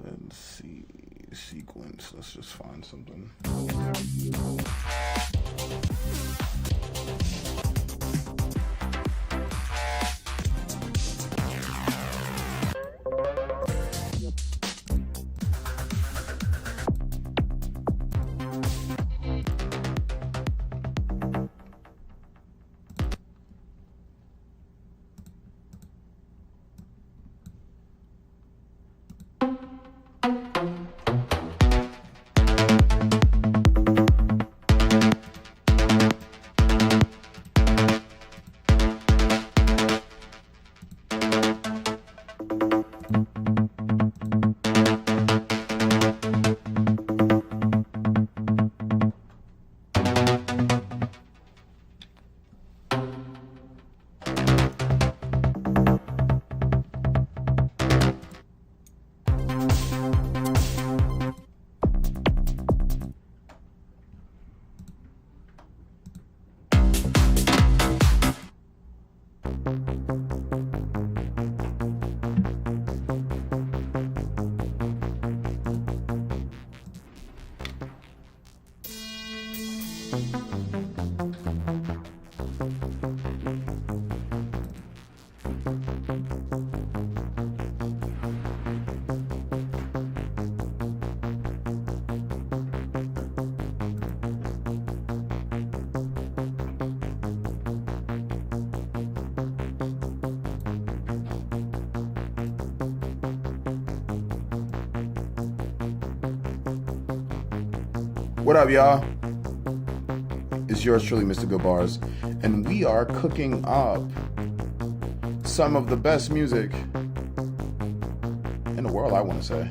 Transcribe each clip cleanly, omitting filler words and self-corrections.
Let's see. Sequence. Let's just find something. What up, y'all? It's yours truly, Mr.Goodbarz, and we are cooking up some of the best music in the world, I want to say.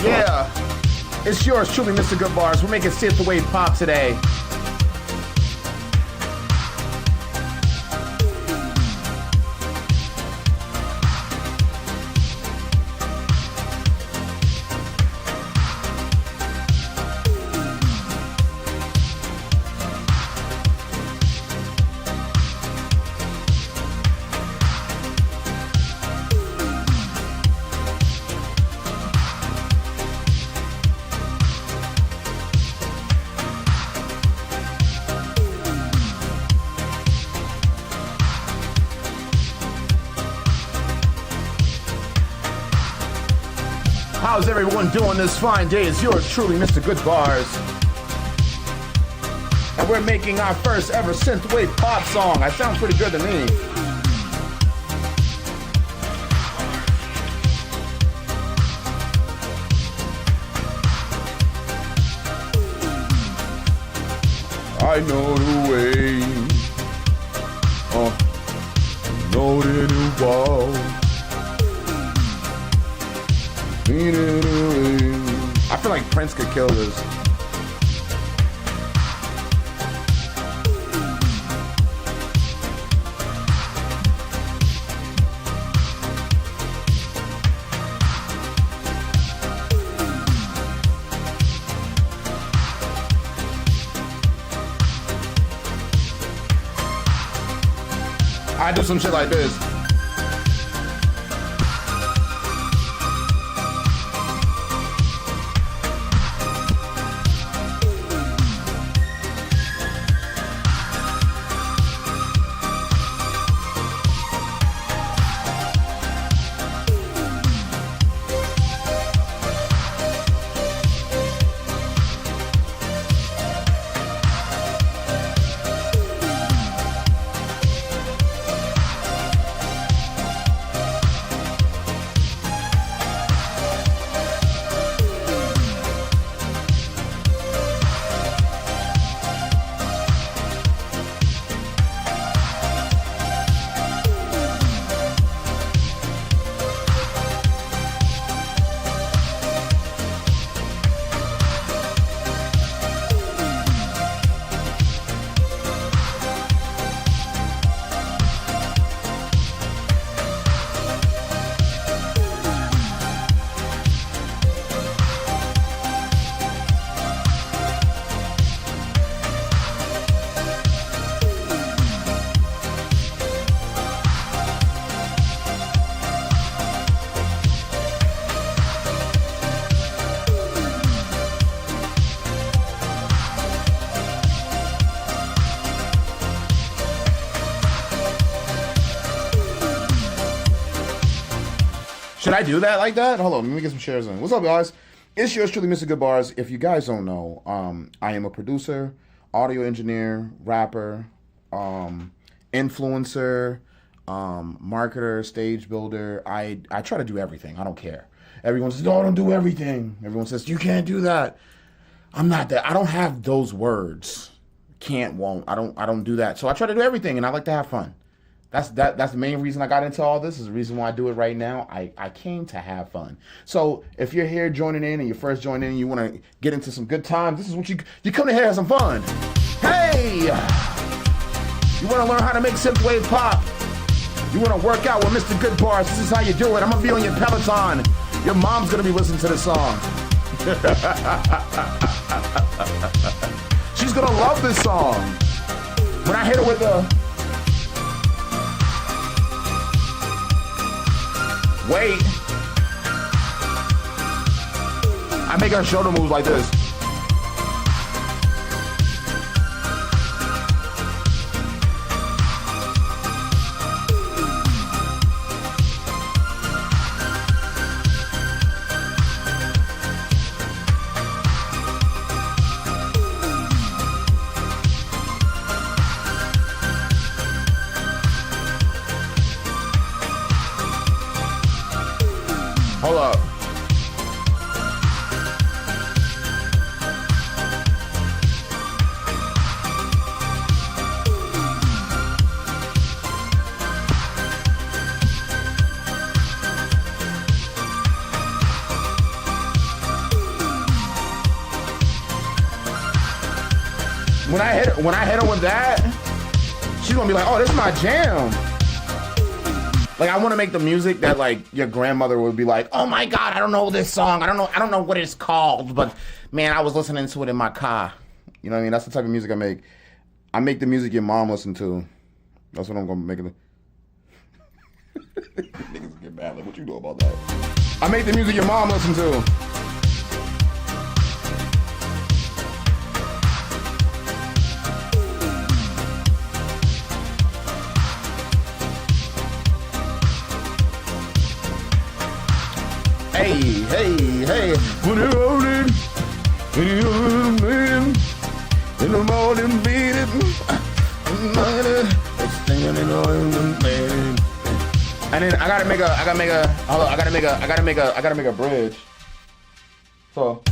Yeah, it's yours truly, Mr.Goodbarz. We're making synthwave pop today. How's everyone doing this fine day? It's yours truly, Mr.Goodbarz. And we're making our first ever synthwave pop song. That sounds pretty good to me. I know the way. Know the new wall. I feel like Prince could kill this. I do some shit like this. Should I do that like that? Hold on, let me get some shares in. What's up, guys? It's yours truly, Mr. Goodbarz. If you guys don't know, I am a producer, audio engineer, rapper, influencer, marketer, stage builder. I try to do everything. I don't care. Everyone says, "No, I don't do everything." Everyone says, "You can't do that." I'm not that. I don't have those words. Can't, won't. I don't do that. So I try to do everything, and I like to have fun. That's the main reason I got into all this. Is the reason why I do it right now. I came to have fun. So if you're here joining in and you're first joining in and you want to get into some good times, this is what you come to here have some fun. Hey, you want to learn how to make synthwave pop? You want to work out with Mr. Goodbarz? This is how you do it. I'm gonna be on your Peloton. Your mom's gonna be listening to this song. She's gonna love this song. When I hit her with the wait, I make her shoulder moves like this. Hold up. When I hit her with that, she's gonna be like, "Oh, this is my jam." Like, I want to make the music that, like, your grandmother would be like, "Oh my God, I don't know this song. I don't know what it's called, but man, I was listening to it in my car." You know what I mean? That's the type of music I make. I make the music your mom listened to. That's what I'm gonna make it. Niggas get mad. Like, what you know about that? I make the music your mom listened to. Hey, when you're rolling, in the morning, beating, and then I gotta make a bridge. So.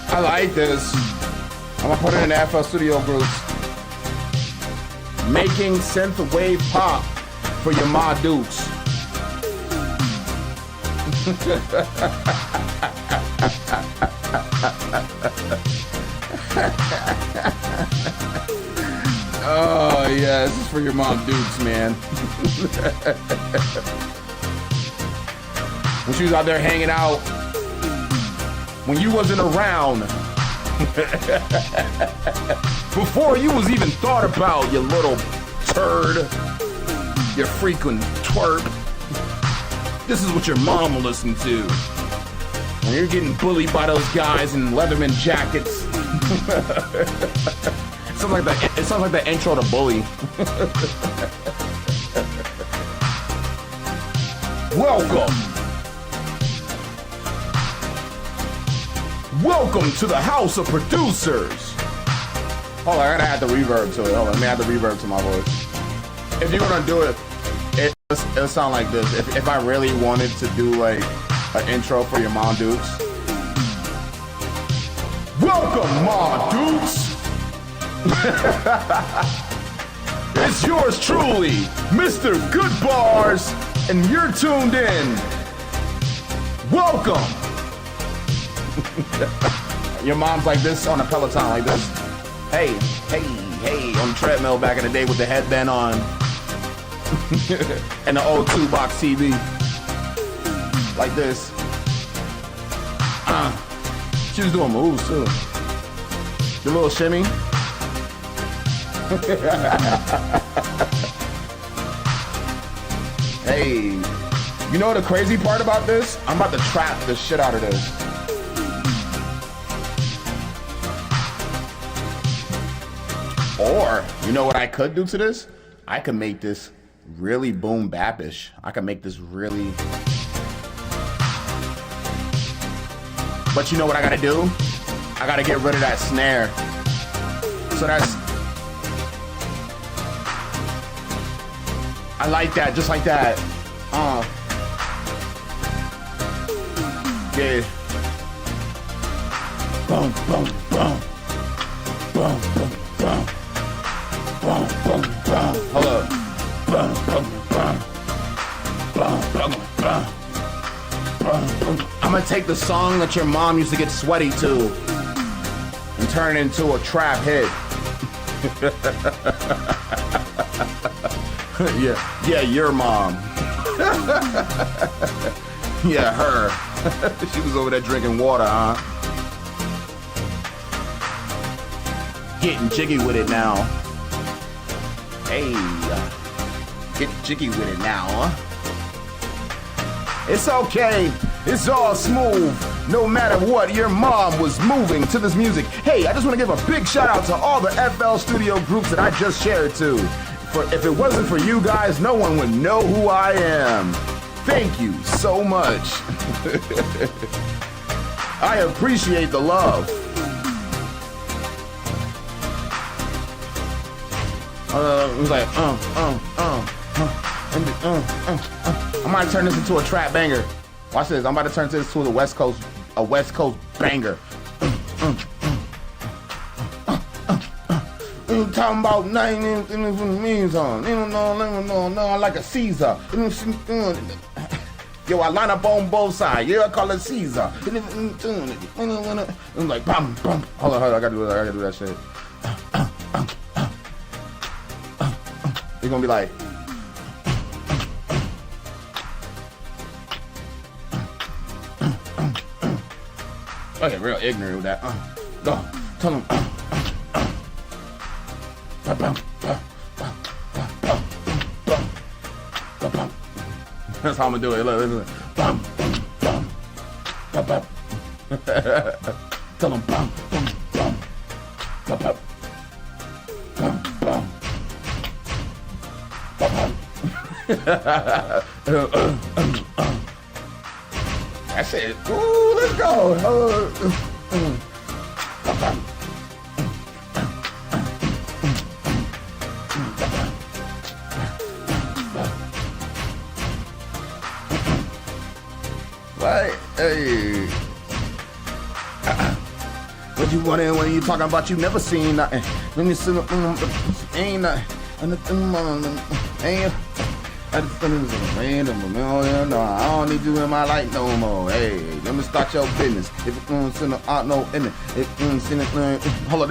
I like this. I'm gonna put it in the FL Studio groups. Making synthwave pop for your Ma Dukes. Oh yeah, this is for your Mom Dukes, man. When she was out there hanging out, when you wasn't around, before you was even thought about, you little turd, you freaking twerp. This is what your mom will listen to. When you're getting bullied by those guys in Leatherman jackets. It sounds like the intro to Bully. Welcome. Welcome to the house of producers. Hold on, I gotta add the reverb to it. Hold on, let me add the reverb to my voice. If you're gonna do it, it'll sound like this. If I really wanted to do like an intro for your Mom Dukes. Welcome, Mom Dukes. It's yours truly, Mr.Goodbarz, and you're tuned in. Welcome. Your mom's like this on a Peloton, like this. Hey, on the treadmill back in the day with the headband on. And the old 2-box TV. Like this. She was doing moves too. The little shimmy. Hey, you know the crazy part about this? I'm about to trap the shit out of this. Or, you know what I could do to this? I could make this really boom bap-ish. I could make this really... But you know what I gotta do? I gotta get rid of that snare. So that's... I like that, just like that. Yeah. Boom, boom, boom. Boom, boom, boom. Boom, boom, boom. Hold up. Boom, boom, boom. Boom, boom, boom. Boom, boom. I'm gonna take the song that your mom used to get sweaty to and turn it into a trap hit. Yeah, your mom. Yeah, her. She was over there drinking water, huh? Getting jiggy with it now. Hey, get jiggy with it now, huh? It's okay. It's all smooth. No matter what, your mom was moving to this music. Hey, I just want to give a big shout out to all the FL Studio groups that I just shared to. If it wasn't for you guys, no one would know who I am. Thank you so much. I appreciate the love. It was like, I might turn this into a trap banger. Watch this. I'm about to turn this to a West Coast banger. Talking about nine means on. No, I like a Caesar. Yo, I line up on both sides. Yeah, I call it Caesar. I'm like, bum, bum. Hold on, I gotta do that shit. You're gonna be like, okay, real ignorant with that. Go, tell him. That's how I'm gonna do it. Look. Bum, bum, bum, bum. Tell him bum, bum, bum, bum, bum, bum, bum. That's it. Ooh, let's go. Right? Hey. What you want when you talking about you never seen nothing? When you see ain't nothing. Ain't. I don't need you in my life no more. Hey, let me start your business. If you send out no in it,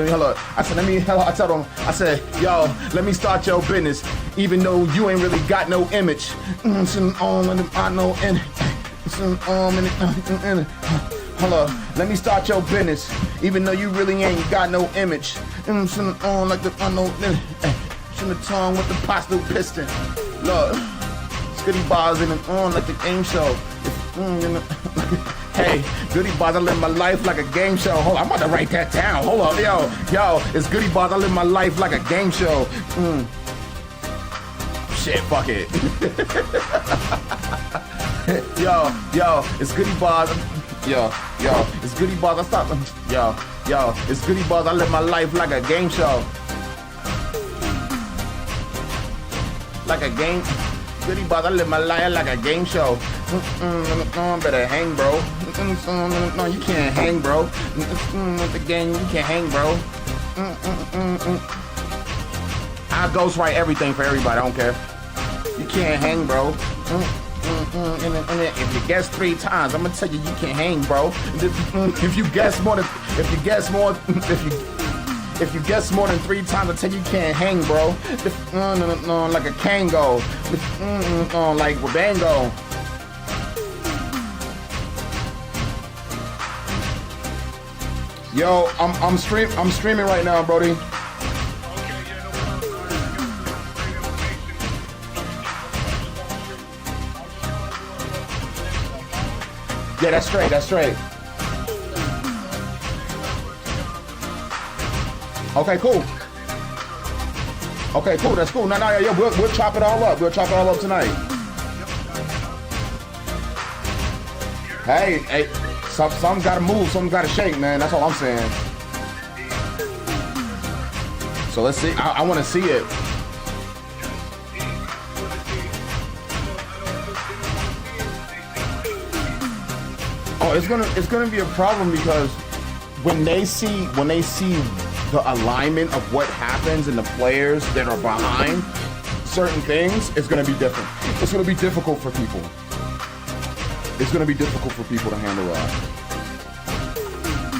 hold on. I said, I told him, I said, yo, let me start your business, even though you ain't really got no image. Hold up, let me start your business, even though you really ain't got no image. On like the unknown, the tongue with the pasta piston. Look, Goodbarz in and on like the game show. Hey, Goodbarz, I live my life like a game show. Hold on, I'm about to write that down. Hold on, yo, it's Goodbarz, I live my life like a game show. Shit, fuck it. yo, it's Goodbarz. Yo, it's Goodbarz. I stop. Yo, it's Goodbarz. I live my life like a game show. Like a game. Goodbarz. I live my life like a game show. Better hang, bro. No, you can't hang, bro. With the game, you can't hang, bro. I ghostwrite everything for everybody. I don't care. You can't hang, bro. If you guess 3 times, I'm gonna tell you can't hang, bro. If you guess more than 3 times, I tell you can't hang, bro. Like a Kango, like Wabango. Yo, I'm streaming right now, Brody. Yeah, that's straight. Okay, cool. That's cool. No, yeah, we'll chop it all up. We'll chop it all up tonight. Hey, some gotta move, some gotta shake, man. That's all I'm saying. So let's see. I want to see it. Oh, it's gonna be a problem because when they see the alignment of what happens and the players that are behind certain things, it's gonna be different. It's gonna be difficult for people. It's gonna be difficult for people to handle that.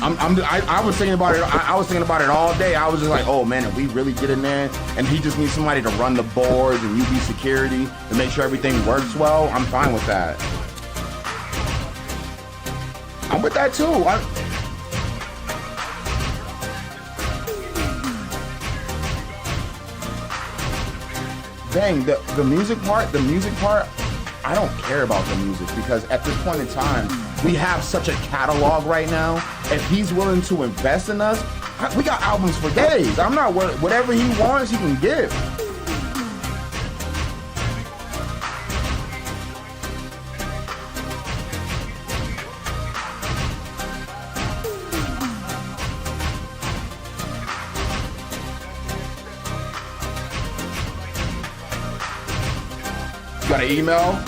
I was thinking about it. I was thinking about it all day. I was just like, oh man, if we really get in there and he just needs somebody to run the boards and you be security to make sure everything works well, I'm fine with that. I'm with that too. Dang, the music part, I don't care about the music because at this point in time, we have such a catalog right now. If he's willing to invest in us, we got albums for days. I'm not worried. Whatever he wants, he can give. Got an email?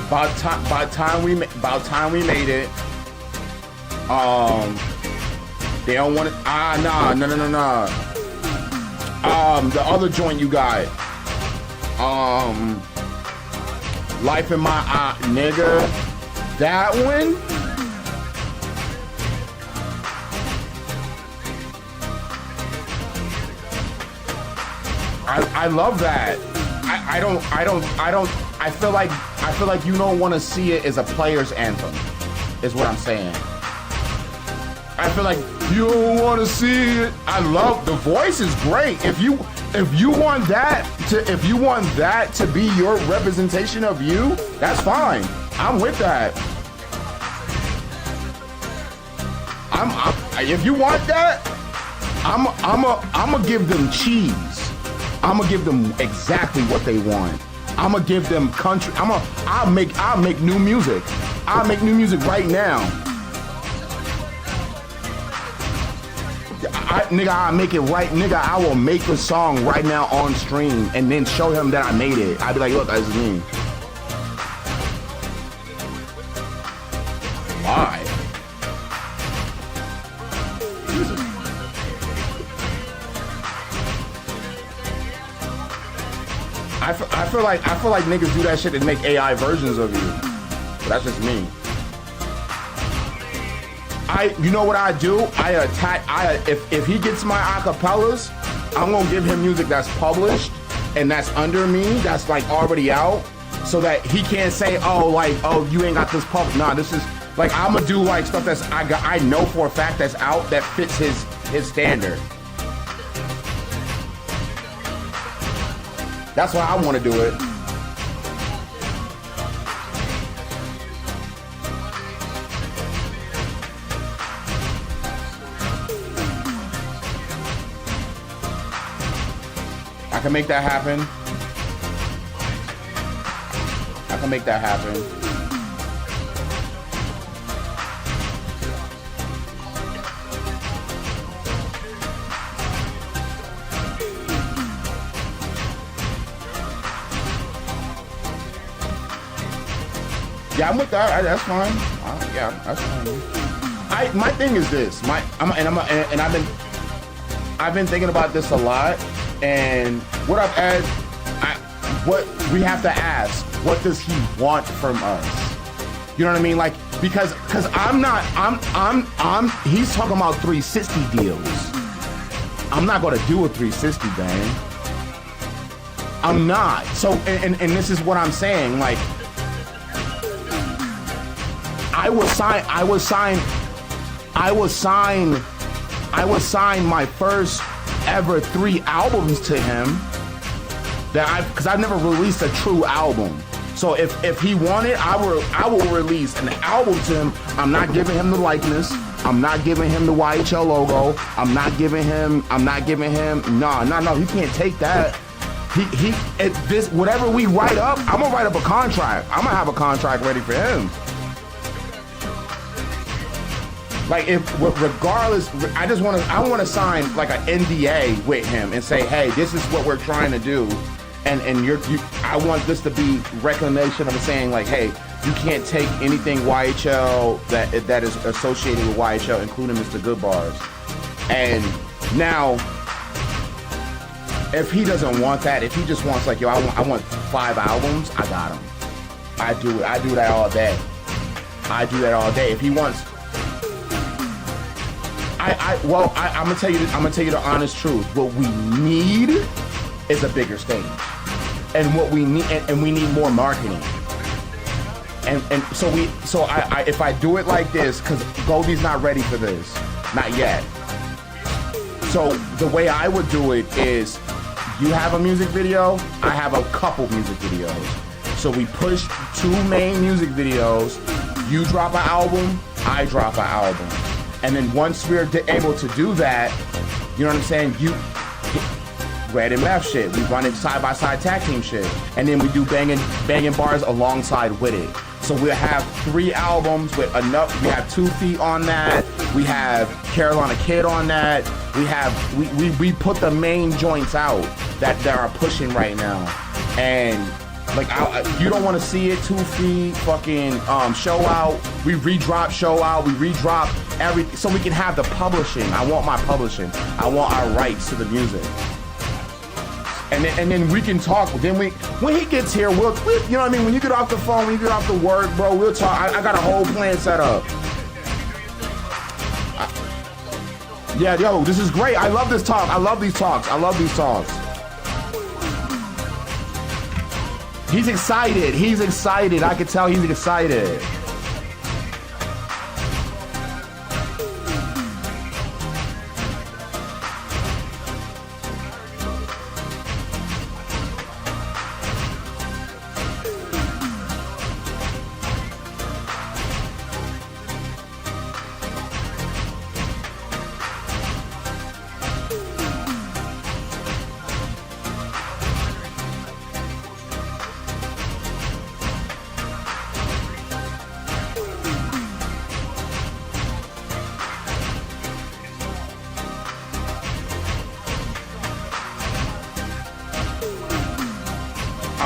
About time we made it. They don't want it. No. The other joint you got. Life in My Eye, nigga. That one. I love that. I feel like you don't want to see it as a player's anthem, is what I'm saying. I feel like you don't want to see it. I love the voice is great. If you want that to be your representation of you, that's fine. I'm with that. If you want that, I'm gonna give them cheese. I'm gonna give them exactly what they want. I'm gonna give them country. I'll make new music. I'll make new music right now. Nigga, I make it right. Nigga, I will make the song right now on stream and then show him that I made it. I'd be like, look, this is me. Why? I feel like niggas do that shit and make AI versions of you. But that's just me. You know what I do? If he gets my acapellas, I'm gonna give him music that's published and that's under me, that's like already out, so that he can't say, oh, you ain't got this public. Nah, this is like, I'm gonna do like stuff that's I know for a fact that's out that fits his standard. That's why I want to do it. I can make that happen. I can make that happen. Yeah, I'm with that. That's fine. Yeah, that's fine. My thing is this. I've been thinking about this a lot, and what we have to ask, what does he want from us? You know what I mean? Like, because he's talking about 360 deals. I'm not gonna do a 360, bang. I'm not. So, and this is what I'm saying, like, I will sign my first ever 3 albums to him because I've never released a true album. So if he wanted, I will release an album to him. I'm not giving him the likeness. I'm not giving him the YHL logo. I'm not giving him, no, he can't take that. Whatever we write up, I'm gonna write up a contract. I'm gonna have a contract ready for him. Like, regardless, I want to sign like an NDA with him and say, hey, this is what we're trying to do, and I want this to be reclamation of saying, like, hey, you can't take anything YHL that is associated with YHL, including Mr.Goodbarz. And now, if he doesn't want that, if he just wants like, yo, I want 5 albums, I got him. I do it. I do that all day. If he wants. I'm gonna tell you the honest truth. What we need is a bigger stage, and what we need, and we need more marketing. And so if I do it like this, because Goldie's not ready for this, not yet. So the way I would do it is, you have a music video, I have a couple music videos. So we push 2 main music videos. You drop an album, I drop an album. And then once we're able to do that, you know what I'm saying? You Red and Meth shit. We run it side-by-side tag team shit. And then we do banging bars alongside with it. So we'll have 3 albums with enough. We have 2 Feet on that. We have Carolina Kid on that. We put the main joints out that are pushing right now. And like, you don't want to see it. 2 Feet, fucking Show Out. We redrop Show Out. We redrop everything so we can have the publishing. I want my publishing. I want our rights to the music. And then we can talk. Then when he gets here, we'll you know what I mean? When you get off the phone, when you get off the work, bro, we'll talk. I got a whole plan set up. Yeah, yo, this is great. I love this talk. I love these talks. He's excited. I can tell he's excited.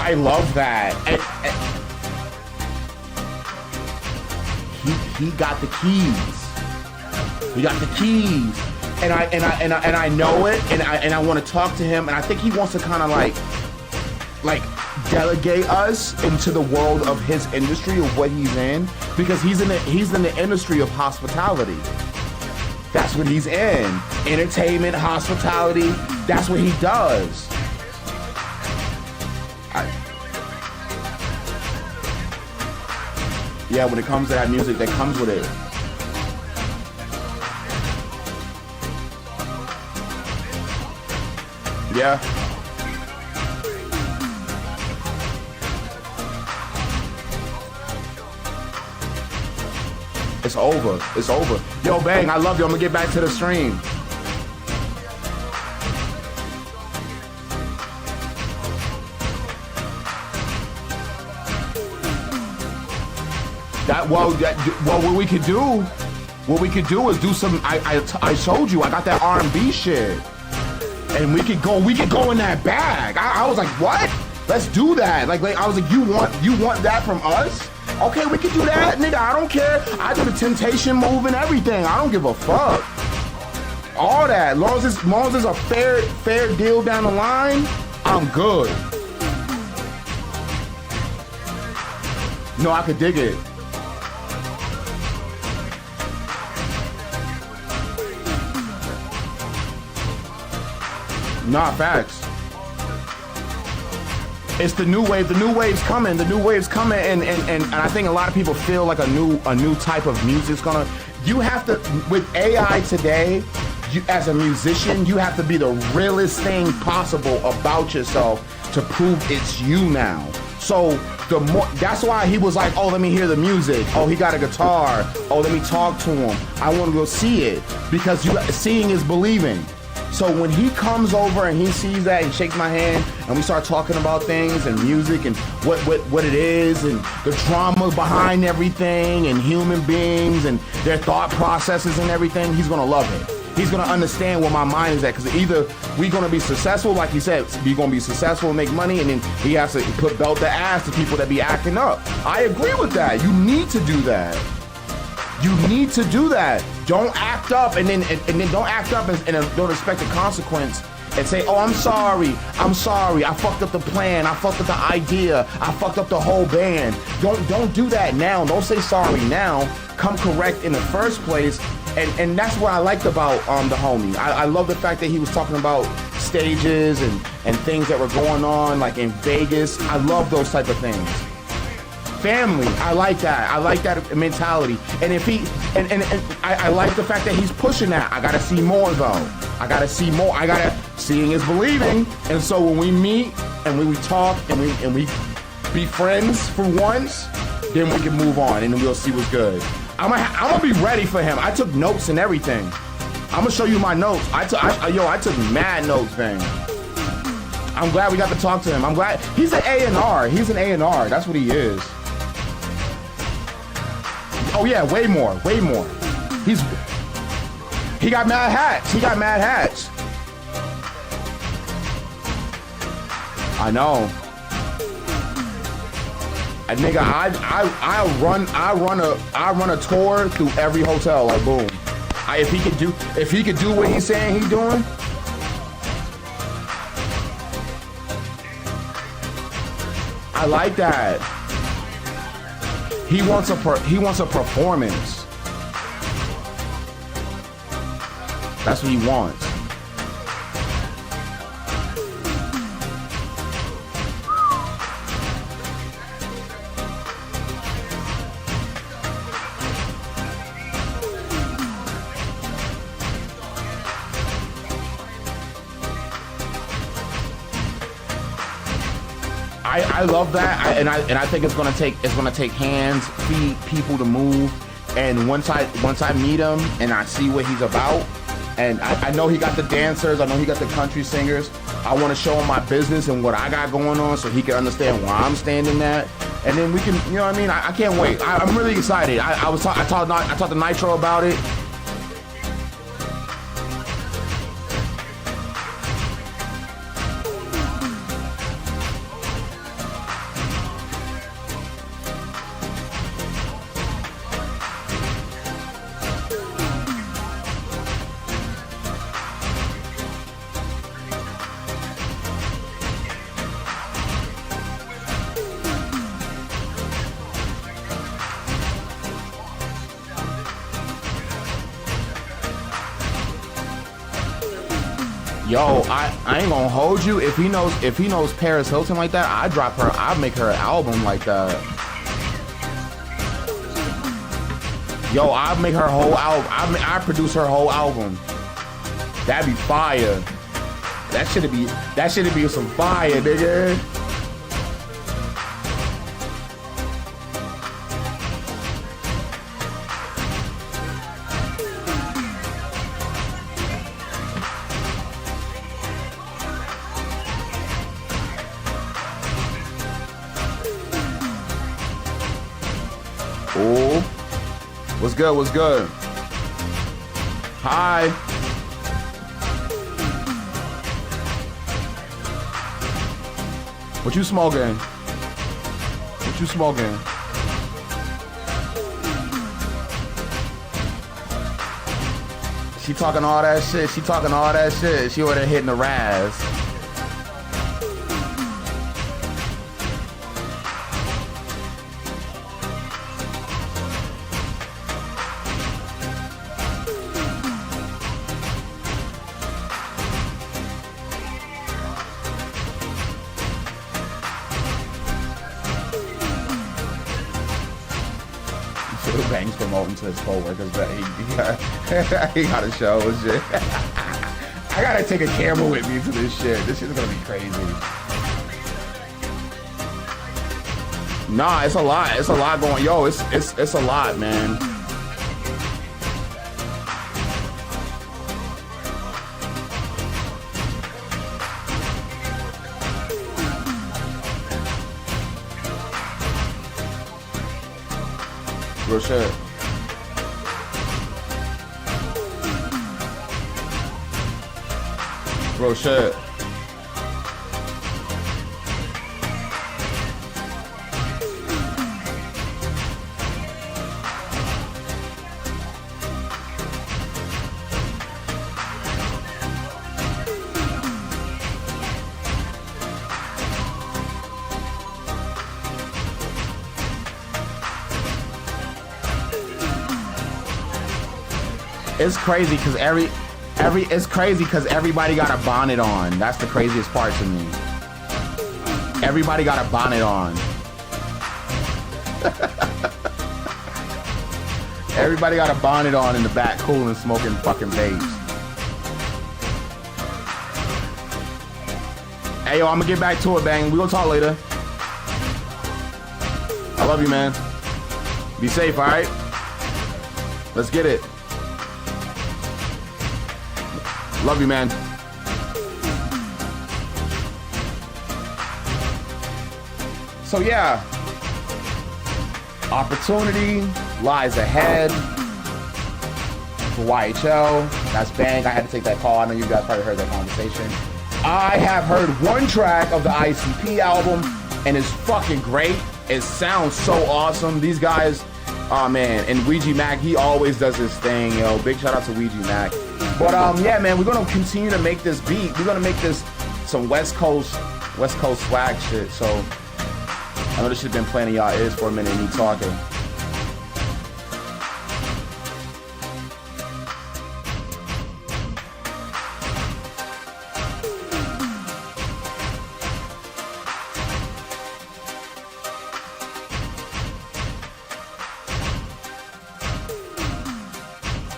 I love that. He got the keys. He got the keys. And I know it, and I want to talk to him, and I think he wants to kind of like delegate us into the world of his industry of what he's in, because he's in the industry of hospitality. That's what he's in. Entertainment, hospitality, that's what he does. Yeah, when it comes to that music that comes with it. Yeah. It's over. It's over. Yo, Bang, I love you. I'm gonna get back to the stream. What we could do is do some. I showed you. I got that R&B shit. And we could go in that bag. I was like, what? Let's do that. Like I was like, you want that from us? Okay, we could do that, nigga. I don't care. I do the Temptation move and everything. I don't give a fuck. All that. Long as there's a fair deal down the line, I'm good. No, I could dig it. Nah, facts. It's the new wave. The new wave's coming. The new wave's coming, and I think a lot of people feel like a new type of music's gonna. You have to, with AI today, as a musician, you have to be the realest thing possible about yourself to prove it's you now. So that's why he was like, oh, let me hear the music. Oh, he got a guitar. Oh, let me talk to him. I want to go see it, because seeing is believing. So when he comes over and he sees that and shakes my hand and we start talking about things and music and what it is and the drama behind everything and human beings and their thought processes and everything, he's gonna love it. He's gonna understand where my mind is at, because either we're gonna be successful, like he said, we're gonna be successful and make money, and then he has to put belt to ass to people that be acting up. I agree with that. You need to do that. You need to do that. Don't act up and then don't act up and don't expect a consequence and say, oh, I'm sorry. I fucked up the plan. I fucked up the idea. I fucked up the whole band. Don't do that now. Don't say sorry now. Come correct in the first place. And that's what I liked about the homie. I love the fact that he was talking about stages and things that were going on, like in Vegas. I love those type of things. Family, I like that. I like that mentality. And if he and I like the fact that he's pushing that. I gotta see more though. I gotta see more. Seeing is believing. And so when we meet and when we talk and we be friends for once, then we can move on and then we'll see what's good. I'm gonna be ready for him. I took notes and everything. I'm gonna show you my notes. I took mad notes, man. I'm glad we got to talk to him. I'm glad he's an A&R. He's an A&R. That's what he is. Oh yeah, way more. He got mad hats. I know. And nigga, I run a tour through every hotel. Like boom. If he could do what he's saying he's doing. I like that. He wants a performance. That's what he wants. I love that, and I think it's gonna take hands, feet, people to move. And once I meet him and I see what he's about, and I know he got the dancers, I know he got the country singers. I want to show him my business and what I got going on, so he can understand where I'm standing at, and then we can, you know what I mean? I can't wait. I'm really excited. I talked to Nitro about it. Yo, I ain't gonna hold you. If he knows Paris Hilton like that, I'd drop her. I'd make her an album like that. Yo, I'd make her whole album. I produce her whole album. That'd be fire. That should be some fire, nigga. Oh, what's good? What's good? Hi. What you smoking? What you smoking? She talking all that shit. She talking all that shit. She would have hitting the Raz. Banks promoting to his co-workers that he got a show and shit. I gotta take a camera with me to this shit. This shit's gonna be crazy. Nah, it's a lot. It's a lot going. Yo, it's a lot, man. Real shit. Real shit. It's crazy because everybody got a bonnet on. That's the craziest part to me. Everybody got a bonnet on. Everybody got a bonnet on in the back, cool and smoking fucking vapes. Hey yo, I'm gonna get back to it, bang. We gonna talk later. I love you, man. Be safe, all right? Let's get it. Love you, man. So yeah, opportunity lies ahead for YHL. That's bang. I had to take that call. I know you guys probably heard that conversation. I have heard one track of the ICP album, and it's fucking great. It sounds so awesome. These guys, oh man, and Ouija Mac, he always does his thing, yo. Big shout out to Ouija Mac. But yeah, man, we're gonna continue to make this beat. We're gonna make this some West Coast swag shit. So I know this shit's been playing in y'all ears for a minute, me talking.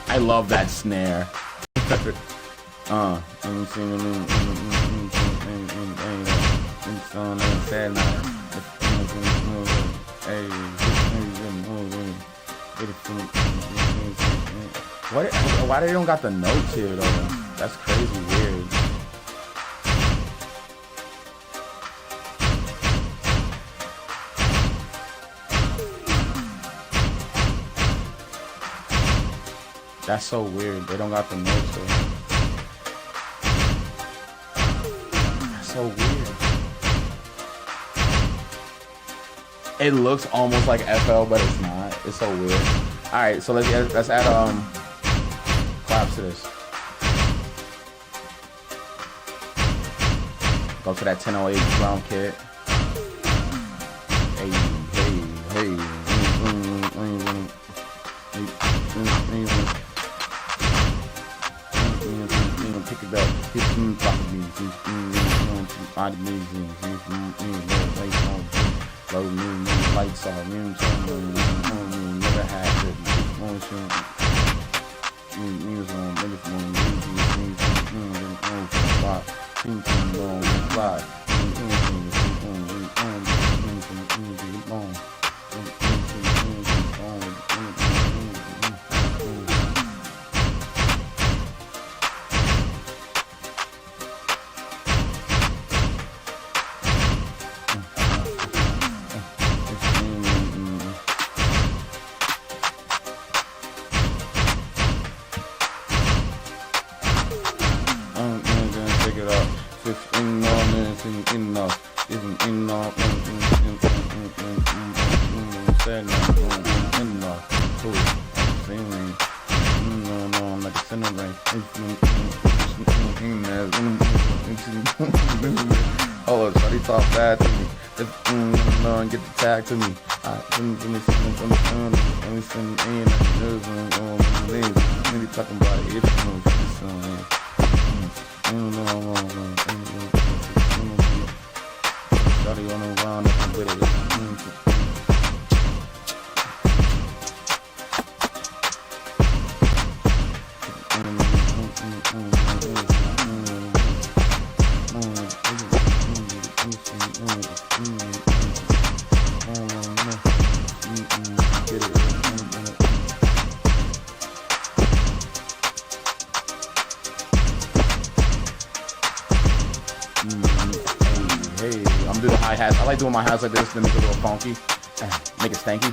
I love that snare. Why they don't got the notes here though? That's crazy weird. That's so weird. They don't got the notes though. That's so weird. It looks almost like FL, but it's not. It's so weird. All right, so let's add claps to this. Go to that 1008 drum kit. Hey. Pick it up. Lights off, never had oh, shawty talk bad to me. And get the tag to me. Really talking about it. Shawty on the round up with it. Hey, I'm doing the hi-hats. I like doing my hats like this to make it a little funky. Make it stanky.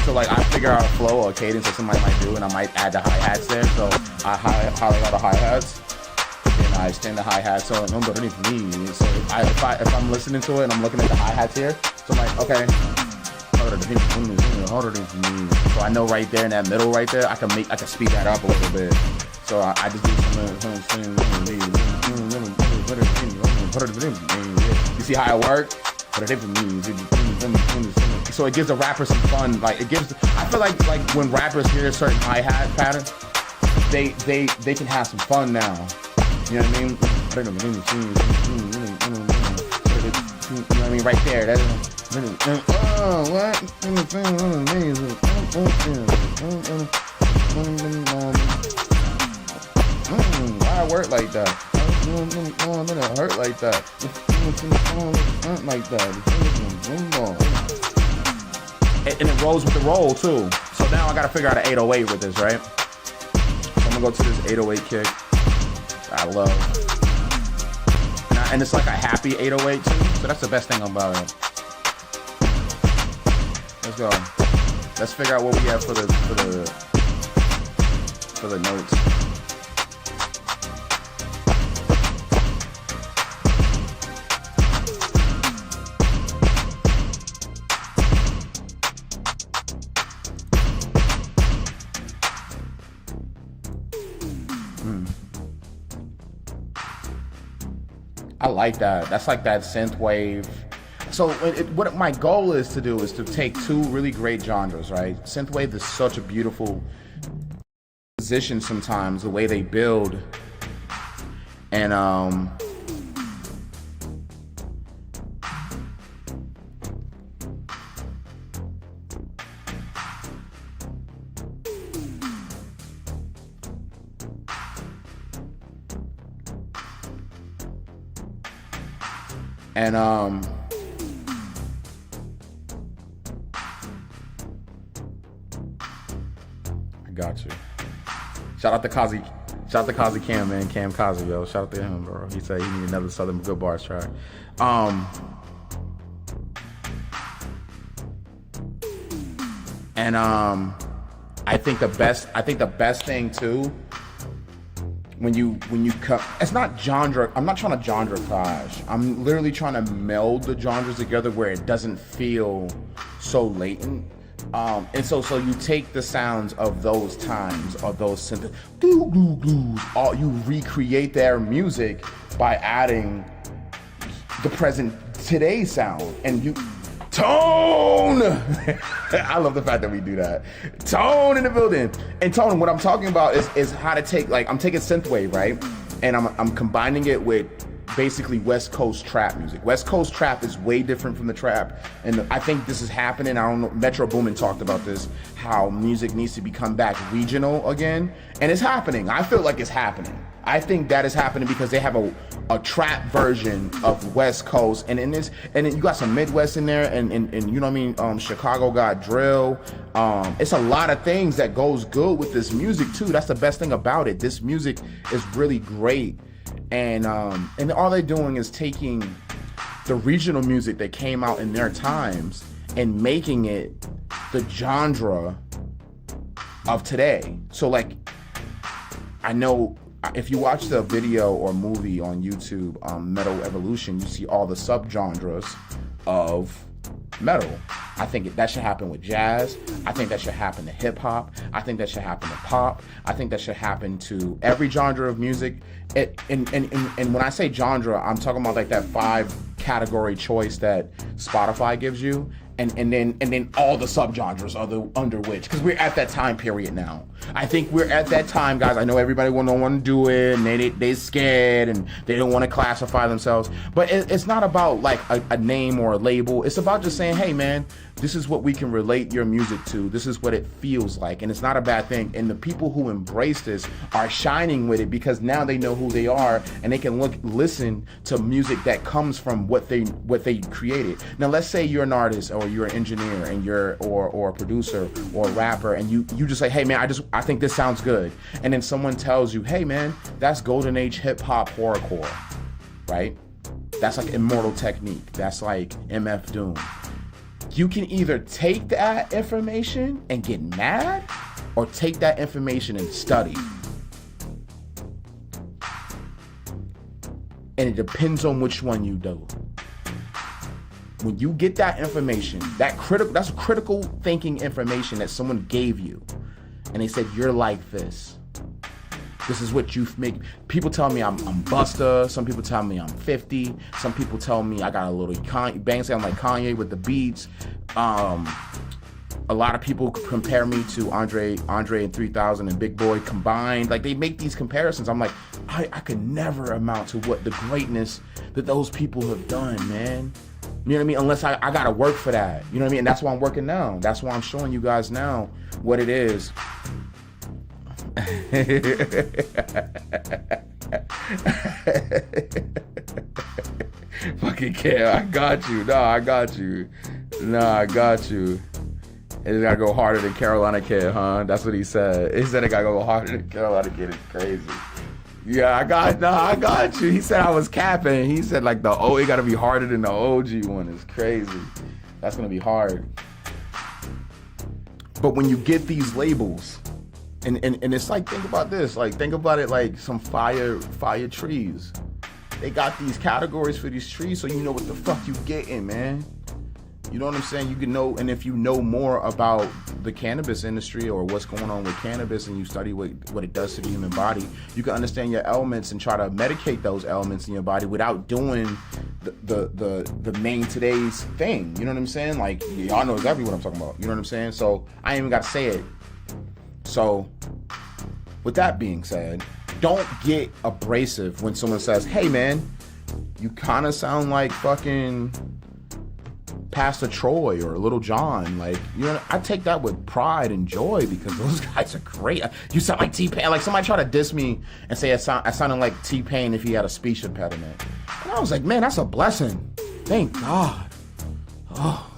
So like I figure out a flow or a cadence that somebody might do, and I might add the hi-hats there. So I highlight all the hi-hats. And I extend the hi-hat, so it's underneath me. So if I'm listening to it and I'm looking at the hi-hats here, so I'm like, okay, so I know right there in that middle right there, I can speed that up a little bit. So I just do some. You see how it works? So it gives the rapper some fun. Like it gives. I feel like when rappers hear a certain hi-hat pattern, they can have some fun now. You know what I mean? You know what I mean? Right there. That's why I work like that? Hurt like that. Like that. And it rolls with the roll too. So now I gotta figure out an 808 with this, right? So I'm gonna go to this 808 kick. I love. And it's like a happy 808 too, so that's the best thing about it. Let's go. Let's figure out what we have for the notes. I like that. That's like that synthwave. So what my goal is to do is to take two really great genres, right? Synthwave is such a beautiful position sometimes, the way they build. And I got you. Shout out to Kazi. Shout out to Kazi Cam, man. Cam Kazi, yo. Shout out to him, bro. He said he needed another Mr.Goodbarz track. I think the best thing too, when you come, it's not genre. I'm not trying to genre clash. I'm literally trying to meld the genres together where it doesn't feel so latent. And so you take the sounds of those times, of those synth, doo doo doos, all you recreate their music by adding the present today sound, and you tone. I love the fact that we do that. Tone in the building. And tone, what I'm talking about is how to take, like, I'm taking synthwave, right? And I'm combining it with basically West Coast trap music. West Coast trap is way different from the trap, and I think this is happening. I don't know, Metro Boomin talked about this, how music needs to become back regional again, and it's happening. I feel like it's happening. I think that is happening because they have a trap version of West Coast, and in this, and then you got some Midwest in there, and you know what I mean. Chicago got drill. It's a lot of things that goes good with this music too. That's the best thing about it. This music is really great, and all they're doing is taking the regional music that came out in their times and making it the genre of today. So like, I know. If you watch the video or movie on YouTube, Metal Evolution, you see all the subgenres of metal. I think that should happen with jazz. I think that should happen to hip hop. I think that should happen to pop. I think that should happen to every genre of music. And when I say genre, I'm talking about like that 5 category choice that Spotify gives you. And then all the subgenres under which, because we're at that time period now. I think we're at that time, guys. I know everybody don't want to do it, and they scared, and they don't want to classify themselves. But it's not about like a name or a label. It's about just saying, hey man, this is what we can relate your music to. This is what it feels like, and it's not a bad thing. And the people who embrace this are shining with it because now they know who they are, and they can listen to music that comes from what they created. Now let's say you're an artist or you're an engineer and you're or a producer or a rapper, and you just say, hey man, I think this sounds good, and then someone tells you, hey man, that's golden age hip hop horrorcore, right? That's like Immortal Technique. That's like MF Doom. You can either take that information and get mad, or take that information and study. And it depends on which one you do. When you get that information, that's critical thinking information that someone gave you, and they said, you're like this. This is what you make. People tell me I'm Busta. Some people tell me I'm 50. Some people tell me I got a little Kanye. Bang say I'm like Kanye with the beats. A lot of people compare me to Andre and 3000 and Big Boy combined. Like, they make these comparisons. I'm like, I could never amount to what the greatness that those people have done, man. You know what I mean? Unless I gotta work for that. You know what I mean? And that's why I'm working now. That's why I'm showing you guys now what it is. Fucking care. I got you. No, I got you. No, I got you. It gotta go harder than Carolina Kid, huh? That's what he said. He said it gotta go harder than Carolina Kid. It's crazy. Yeah, I got you. He said I was capping. He said like it gotta be harder than the OG one. It's crazy. That's gonna be hard. But when you get these labels, and it's like, think about this. Like, think about it like some fire trees. They got these categories for these trees, so you know what the fuck you getting, man. You know what I'm saying? You can know, and if you know more about the cannabis industry or what's going on with cannabis, and you study what it does to the human body, you can understand your elements and try to medicate those elements in your body without doing the main today's thing. You know what I'm saying? Like, y'all know exactly what I'm talking about. You know what I'm saying? So I ain't even got to say it. So with that being said, don't get abrasive when someone says, hey man, you kind of sound like fucking Pastor Troy or Little John. Like, you know, I take that with pride and joy because those guys are great. You sound like T-Pain. Like, somebody tried to diss me and say I sounded like T-Pain if he had a speech impediment. And I was like, man, that's a blessing. Thank God. Oh,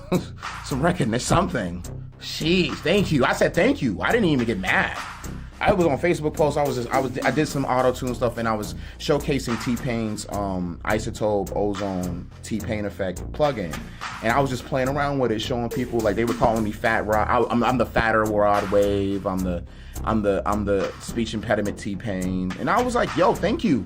some recognition, something. Jeez, thank you. I said thank you. I didn't even get mad. I was on Facebook posts. I did some auto-tune stuff, and I was showcasing T-Pain's Isotope Ozone T-Pain Effect plugin, and I was just playing around with it, showing people, like, they were calling me Fat Rod. I'm the fatter Rod Wave. I'm the speech impediment T-Pain, and I was like, yo, thank you.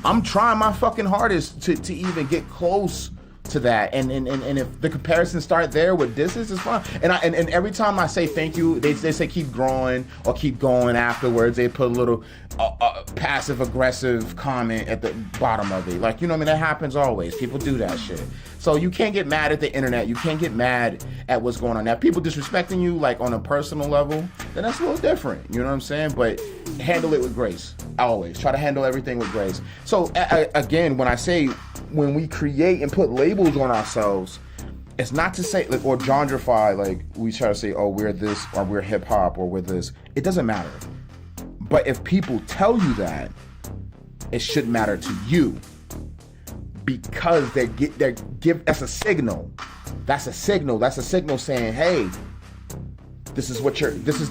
I'm trying my fucking hardest to even get close to that, and if the comparisons start there with disses, it's fine. And every time I say thank you, they say keep growing or keep going afterwards. They put a little passive aggressive comment at the bottom of it, like, you know what I mean? That happens always. People do that shit. So you can't get mad at the internet. You can't get mad at what's going on. Now, people disrespecting you like on a personal level, then that's a little different. You know what I'm saying? But handle it with grace. Always try to handle everything with grace. So again, when I say, when we create and put labels on ourselves, it's not to say, like, or gentrify, like we try to say, oh, we're this, or we're hip hop, or we're this. It doesn't matter. But if people tell you that, it should matter to you, because they give, that's a signal. That's a signal. That's a signal saying, hey, this is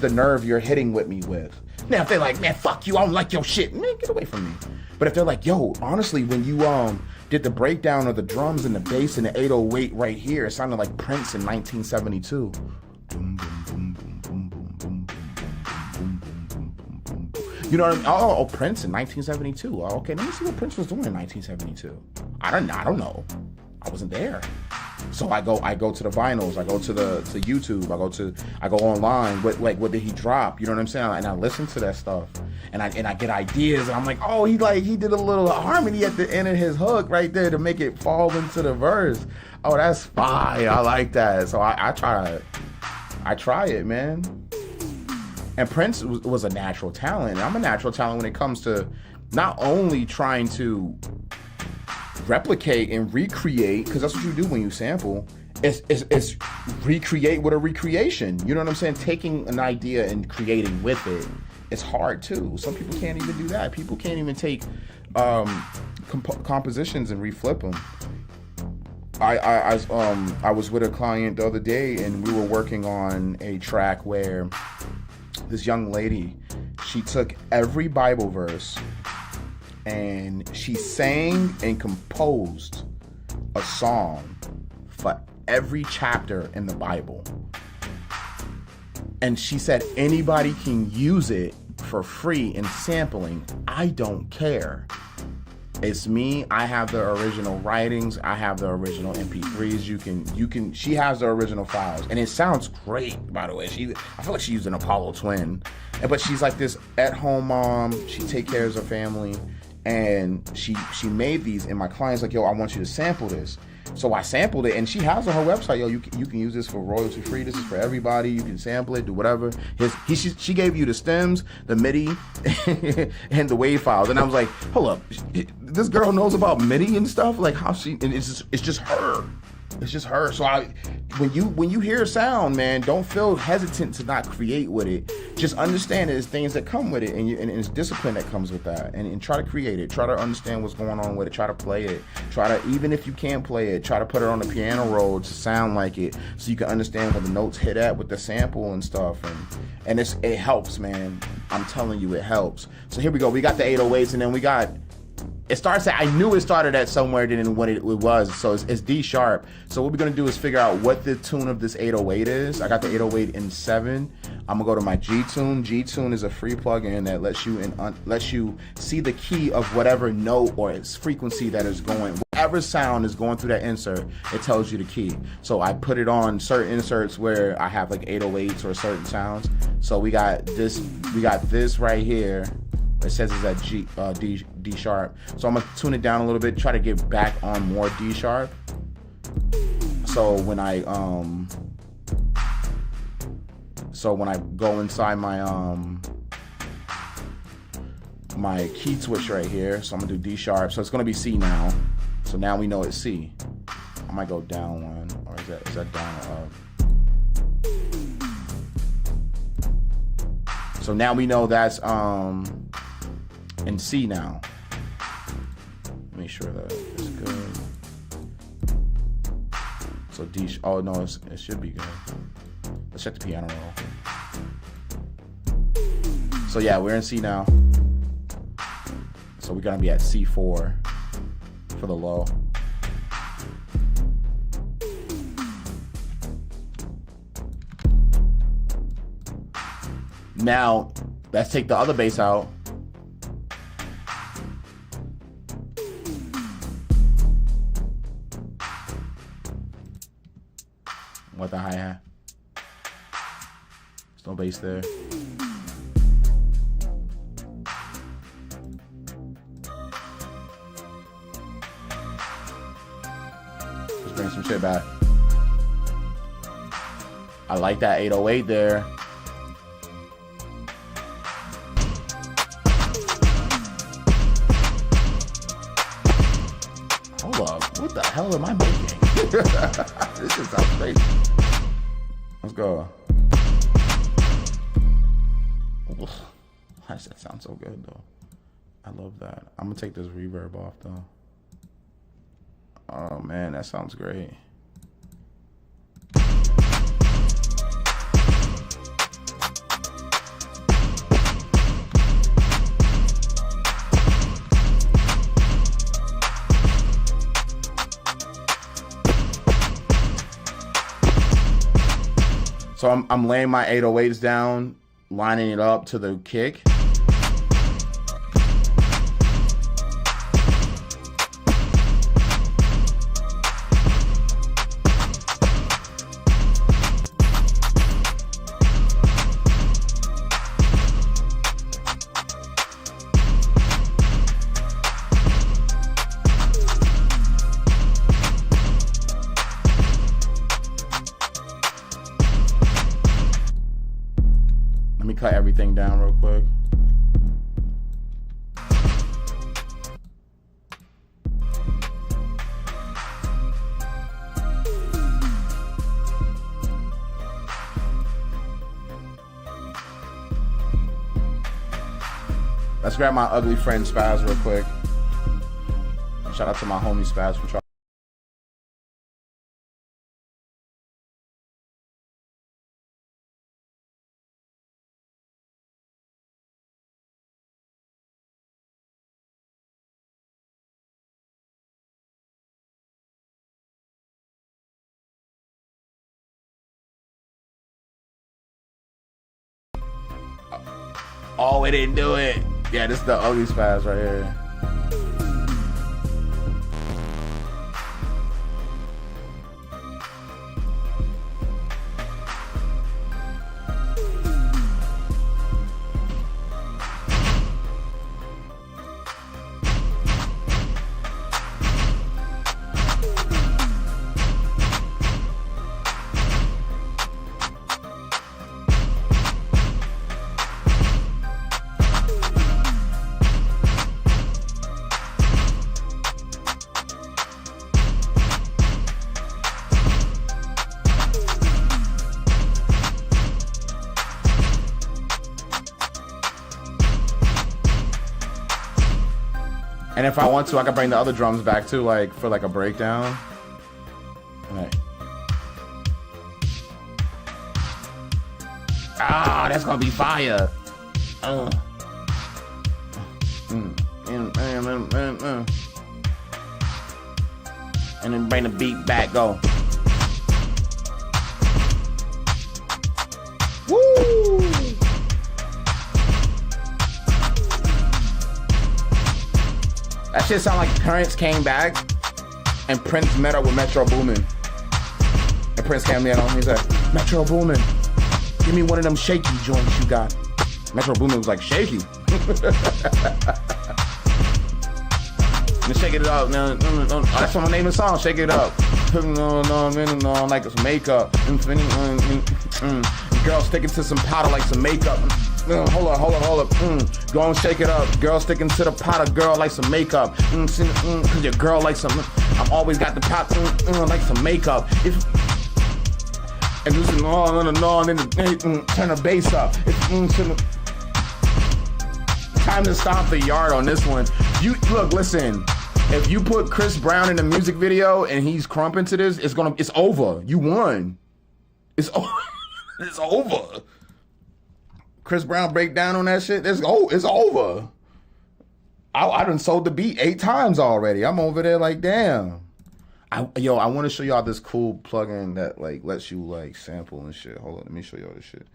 the nerve you're hitting with me with. Now, if they're like, man, fuck you, I don't like your shit, man, get away from me. But if they're like, yo, honestly, when you did the breakdown of the drums and the bass and the 808 right here, it sounded like Prince in 1972. You know what I mean? Oh, Prince in 1972. Oh, okay, let me see what Prince was doing in 1972. I don't know. I wasn't there. So I go to the vinyls, I go to YouTube, I go online. What did he drop? You know what I'm saying? And I listen to that stuff, and I get ideas. And I'm like, oh, he did a little harmony at the end of his hook right there to make it fall into the verse. Oh, that's fire. I like that. So I try it, man. And Prince was a natural talent. And I'm a natural talent when it comes to not only trying to replicate and recreate, because that's what you do when you sample. It's recreate with a recreation. You know what I'm saying? Taking an idea and creating with it. It's hard too. Some people can't even do that. People can't even take compositions and reflip them. I was with a client the other day, and we were working on a track where this young lady, she took every Bible verse and she sang and composed a song for every chapter in the Bible. And she said, anybody can use it for free in sampling. I don't care. It's me. I have the original writings. I have the original MP3s. You can, she has the original files. And it sounds great, by the way. I feel like she used an Apollo twin. But she's like this at-home mom. She takes care of her family. And she made these. And my client's like, yo, I want you to sample this. So I sampled it, and she has on her website, yo, you can use this for royalty free. This is for everybody. You can sample it, do whatever. She gave you the stems, the MIDI, and the wave files. And I was like, hold up, this girl knows about MIDI and stuff. Like how and it's just her. It's just her. So when you hear a sound, man, don't feel hesitant to not create with it. Just understand there's things that come with it, and it's discipline that comes with that. And try to create it. Try to understand what's going on with it. Try to play it. Try to, even if you can't play it, try to put it on the piano roll to sound like it, so you can understand where the notes hit at with the sample and stuff. And it helps, man. I'm telling you, it helps. So here we go. We got the 808s, and then we got. It starts at, I knew it started at somewhere than what it was, so it's D sharp. So what we're gonna do is figure out what the tune of this 808 is. I got the 808 in 7. I'm gonna go to my G tune. G tune is a free plugin that lets you see the key of whatever note or its frequency that is going. Whatever sound is going through that insert, it tells you the key. So I put it on certain inserts where I have like 808s or certain sounds. So we got this right here. It says it's at D sharp. So I'm gonna tune it down a little bit, try to get back on more D sharp. So when I go inside my key switch right here, so I'm gonna do D sharp. So it's gonna be C now. So now we know it's C. I might go down one, or is that down or up? So now we know that's in C now. Make sure that it's good. So D, oh no, it should be good. Let's check the piano roll. So yeah, we're in C now. So we're gonna be at C4 for the low. Now, let's take the other bass out. What the hi-hat? There's no bass there. Let's bring some shit back. I like that 808 there. Hold up. What the hell am I making? This is sounds crazy. Let's go. That shit sounds so good though. I love that. I'm gonna take this reverb off though. Oh man, that sounds great. So I'm laying my 808s down, lining it up to the kick. Let me cut everything down real quick. Let's grab my ugly friend Spaz real quick. Shout out to my homie Spaz for trying. Oh, it didn't do it. Yeah, this is the ugly Spaz right here. And if I want to, I can bring the other drums back too, like for like a breakdown. Right. Ah, that's gonna be fire. And then bring the beat back, go. Woo! That shit sound like Prince came back and Prince met up with Metro Boomin. And Prince came in on him, he said, Metro Boomin, give me one of them shaky joints you got. Metro Boomin was like, shaky? Shake it up. That's what my name is song, Shake It Up. Like some makeup. Girl sticking to some powder like some makeup. Hold up. Go and shake it up. Girl sticking to the powder, girl like some makeup. Cause your girl like some. I'm always got the pot like some makeup. And listen, and then turn the bass up. Time to stomp the yard on this one. You look, listen. If you put Chris Brown in the music video and he's crumping to this, it's over. You won. It's over. It's over. Chris Brown break down on that shit. It's over. I done sold the beat 8 times already. I'm over there like, damn. I want to show y'all this cool plugin that like lets you like sample and shit. Hold on, let me show y'all this shit.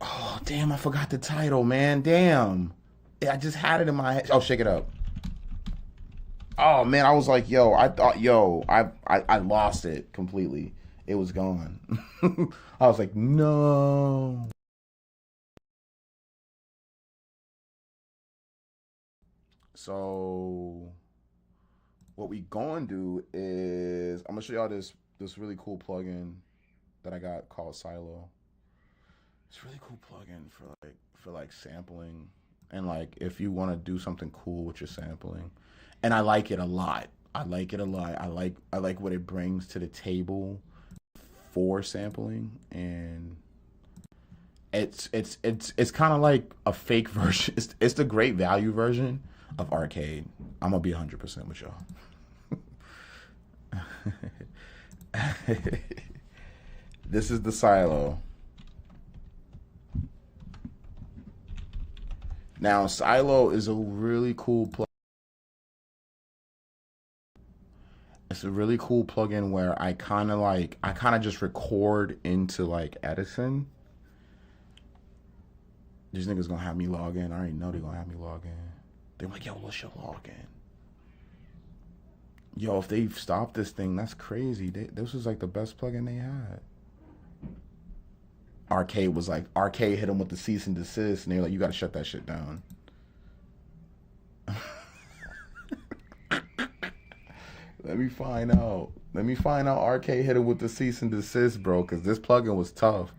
Oh, damn, I forgot the title, man. Damn. I just had it in my head. Oh, Shake It Up. Oh man, I was like, yo, I thought, yo, I lost it completely. It was gone. I was like, no. So what we gonna do is I'm gonna show y'all this really cool plugin that I got called Silo. It's a really cool plugin for like sampling and like if you want to do something cool with your sampling. And I like it a lot. I like it a lot. I like what it brings to the table for sampling, and it's kind of like a fake version. It's the great value version of arcade. I'm gonna be 100% with y'all. This is the Silo. Now, Silo is a really cool plugin. It's a really cool plugin where I kind of just record into like Edison. These niggas gonna have me log in. I already know they're gonna have me log in. They're like, yo, what's your login? Yo, if they stop this thing, that's crazy. This was like the best plugin they had. Arcade was like, Arcade hit them with the cease and desist, and they're like, you gotta shut that shit down. Let me find out. Let me find out Arcade hit him with the cease and desist, bro, because this plugin was tough.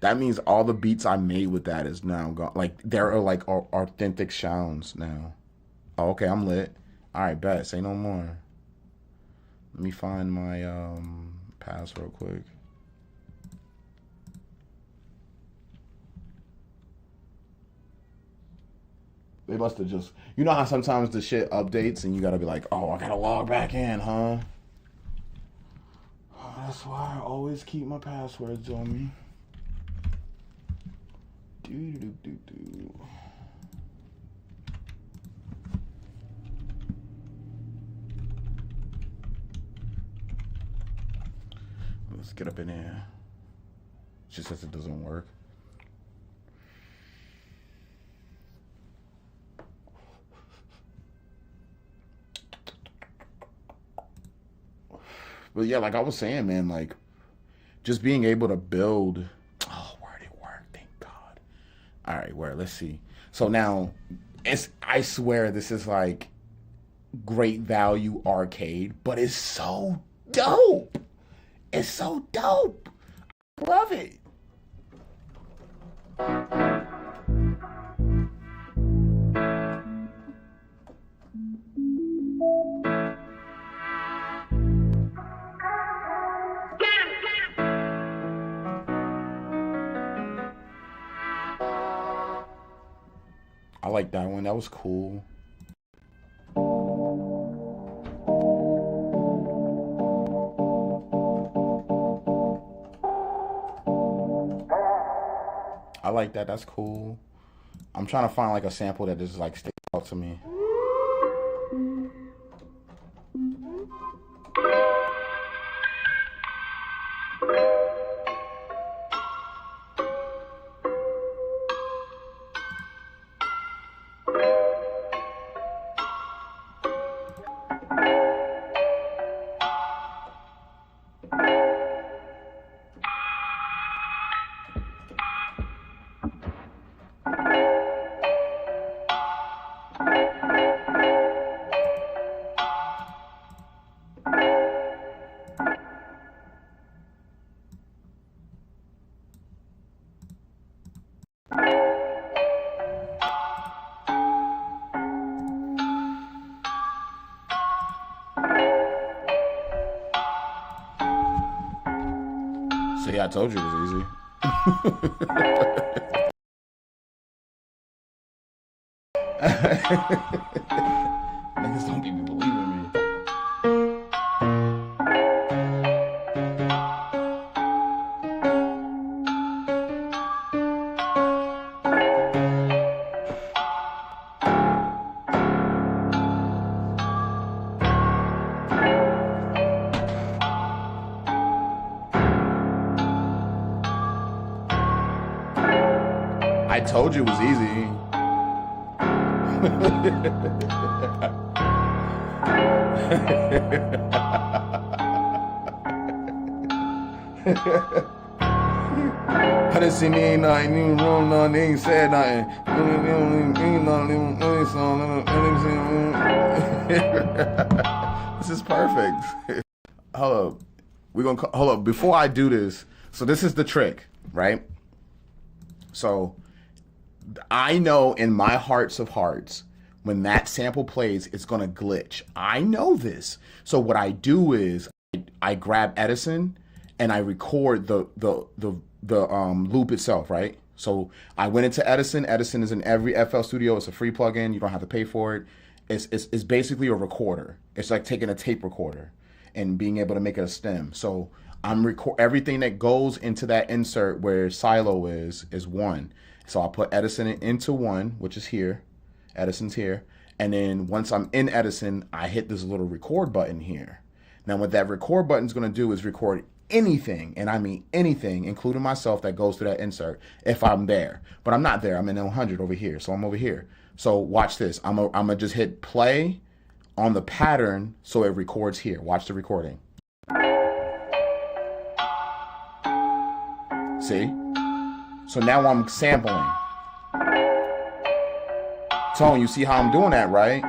That means all the beats I made with that is now gone. Like, there are like authentic sounds now. Oh, okay, I'm lit. All right, bet. Say no more. Let me find my pass real quick. They must have just, you know how sometimes the shit updates and you gotta be like, oh, I gotta log back in, huh? Oh, that's why I always keep my passwords on me. Do. Let's get up in here. Just says it doesn't work. But yeah, like I was saying, man, like just being able to build. Oh, word, it worked. Thank God. All right, where? Let's see. So now, I swear this is like great value arcade, but it's so dope. It's so dope. I love it. I like that one. That was cool. I like that. That's cool. I'm trying to find like a sample that just like sticks out to me. See, I told you it was easy. Niggas don't even believe in me. I told you it was easy. I didn't see me ain't nothing, even wrong, nothing, they ain't said nothing. This is perfect. Hold up. Hold up. Before I do this, so this is the trick, right? So I know in my hearts of hearts, when that sample plays, it's gonna glitch. I know this. So what I do is I grab Edison and I record the loop itself, right? So I went into Edison. Edison is in every FL Studio. It's a free plugin. You don't have to pay for it. It's basically a recorder. It's like taking a tape recorder and being able to make it a stem. So I'm everything that goes into that insert where silo is one. So I'll put Edison into one, which is here. Edison's here. And then once I'm in Edison, I hit this little record button here. Now what that record button is going to do is record anything, and I mean anything, including myself, that goes to that insert if I'm there. But I'm not there. I'm in 100 over here. So I'm over here. So watch this. I'm gonna just hit play on the pattern so it records here. Watch the recording. See? So now I'm sampling. Tone, you see how I'm doing that, right?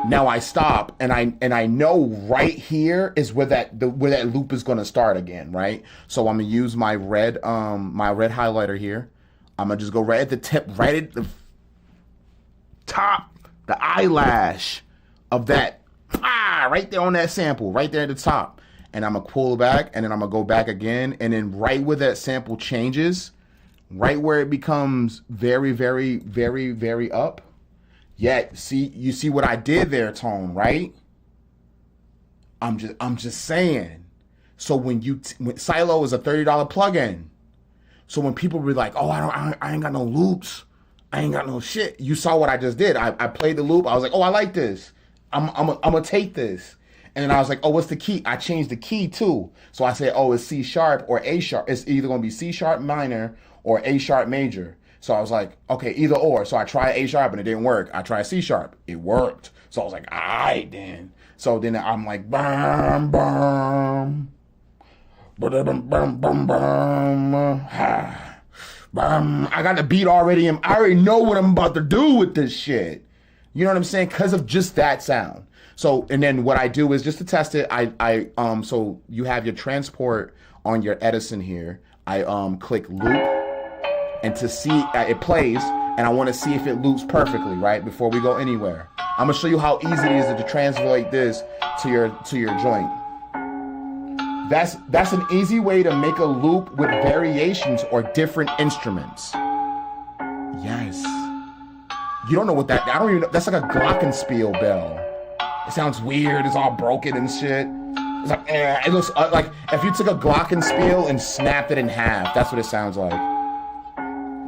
Now I stop, and I know right here is where that loop is going to start again, right? So I'm gonna use my red highlighter here. I'm gonna just go right at the tip, right at the top, the eyelash of that, right there on that sample, right there at the top. And I'm gonna pull back, and then I'm gonna go back again, and then right where that sample changes, right where it becomes very, very, very, very up. Yeah, you see what I did there, Tone, right? I'm just saying. So when Silo is a $30 plugin. So when people be like, "Oh, I ain't got no loops, I ain't got no shit," you saw what I just did. I played the loop. I was like, "Oh, I like this. I'm gonna take this." And then I was like, "Oh, what's the key?" I changed the key too. So I said, "Oh, it's C sharp or A sharp. It's either gonna be C sharp minor or A sharp major." So I was like, okay, either or. So I tried A sharp and it didn't work. I tried C sharp. It worked. So I was like, all right then. So then I'm like, bum, bum, bum, bum, bum, bum. I got the beat already, and I already know what I'm about to do with this shit. You know what I'm saying? Because of just that sound. So, and then what I do is just to test it, so you have your transport on your Edison here. I click loop. And to see it plays, and I want to see if it loops perfectly, right? Before we go anywhere, I'm gonna show you how easy it is to translate this to your joint. That's an easy way to make a loop with variations or different instruments. Yes. You don't know what that? I don't even know. That's like a glockenspiel bell. It sounds weird. It's all broken and shit. It's like it looks like if you took a glockenspiel and snapped it in half. That's what it sounds like.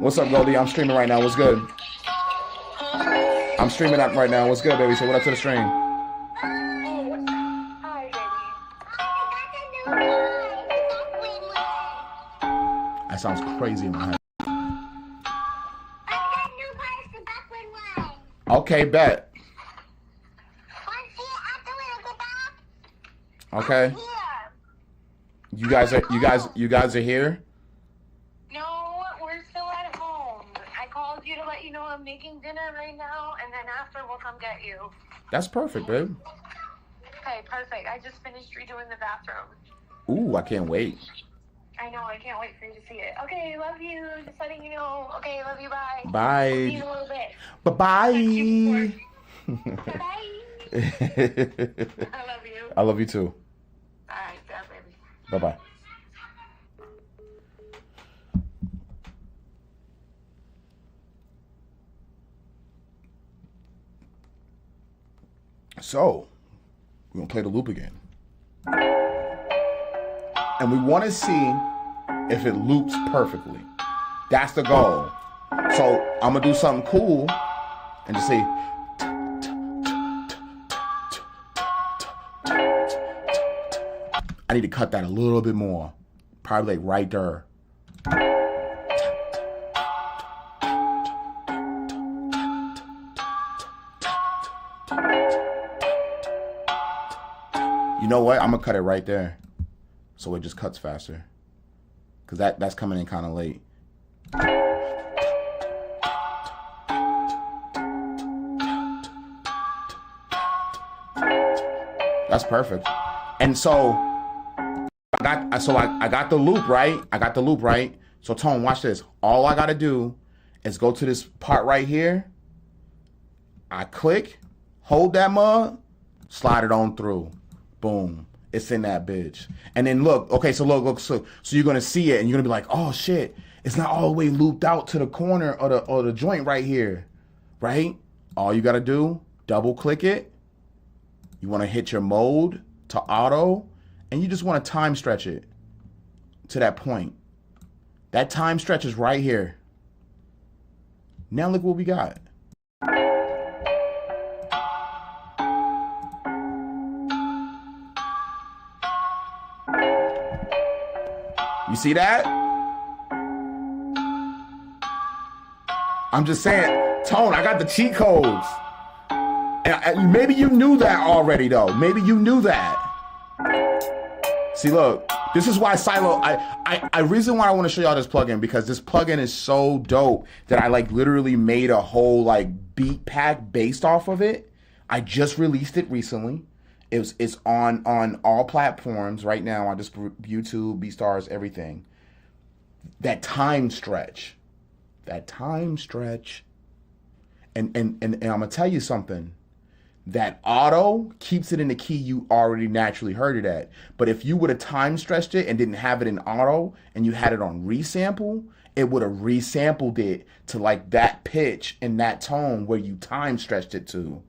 What's up, Goldie? I'm streaming right now. What's good? I'm streaming up right now. What's good, baby? So what up to the stream? Hi, baby. That sounds crazy in my head. Okay, bet. Okay. You guys are here? I'm making dinner right now, and then after we'll come get you. That's perfect, babe. Okay, perfect. I just finished redoing the bathroom. Ooh, I can't wait. I know, I can't wait for you to see it. Okay, love you. Just letting you know. Okay, love you. Bye. Bye. See you in a little bit. Bye-bye. Bye. I love you. I love you too. All right, bye, baby. Bye-bye. So, we're going to play the loop again. And we want to see if it loops perfectly. That's the goal. So, I'm going to do something cool and just say... I need to cut that a little bit more. Probably like right there. You know what? I'm gonna cut it right there, so it just cuts faster. Cause that's coming in kind of late. That's perfect. And so I got the loop right. I got the loop right. So Tone, watch this. All I gotta do is go to this part right here. I click, hold that mug, slide it on through. Boom. It's in that bitch. And then look, okay, so look, so you're gonna see it and you're gonna be like, oh shit, it's not all the way looped out to the corner or the joint right here. Right? All you gotta do, double click it. You wanna hit your mode to auto, and you just wanna time stretch it to that point. That time stretch is right here. Now look what we got. You see that? I'm just saying, Tone, I got the cheat codes. And maybe you knew that already, though. Maybe you knew that. See, look, this is why Silo, reason why I want to show y'all this plugin, because this plugin is so dope that I like literally made a whole like beat pack based off of it. I just released it recently. It's on all platforms right now. On just YouTube, BeatStars, everything. That time stretch. And I'm gonna tell you something. That auto keeps it in the key you already naturally heard it at. But if you would have time stretched it and didn't have it in auto and you had it on resample, it would have resampled it to like that pitch and that tone where you time stretched it to.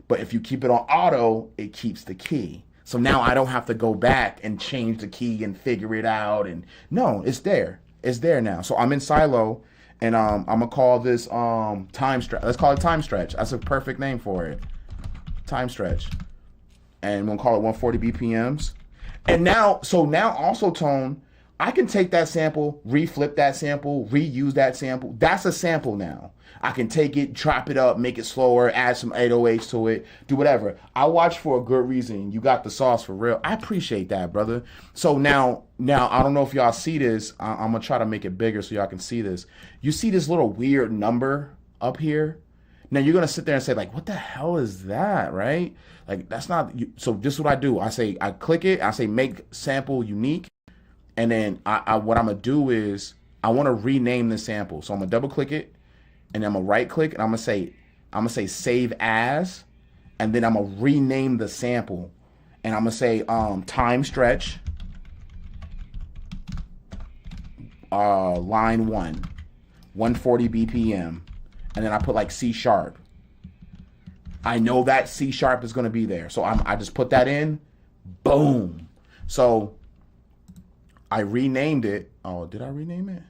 But if you keep it on auto, it keeps the key. So now I don't have to go back and change the key and figure it out. And no, it's there. It's there now. So I'm in Silo, and I'm gonna call this time stretch. Let's call it time stretch. That's a perfect name for it. Time stretch. And we'll call it 140 BPMs. And now, so now also, Tone, I can take that sample, reflip that sample, reuse that sample. That's a sample now. I can take it, chop it up, make it slower, add some 808s to it, do whatever. I watch for a good reason. You got the sauce for real. I appreciate that, brother. So now I don't know if y'all see this. I'm going to try to make it bigger so y'all can see this. You see this little weird number up here? Now you're going to sit there and say, like, what the hell is that, right? Like, that's not, so this is what I do. I click it, I say make sample unique. And then what I'm going to do is I want to rename the sample. So I'm going to double click it. And I'm gonna right click and I'm gonna say save as, and then I'm gonna rename the sample, and I'm gonna say time stretch line 140 BPM, and then I put like C sharp. I know that C sharp is gonna be there, so I just put that in, boom. So I renamed it. Oh, did I rename it?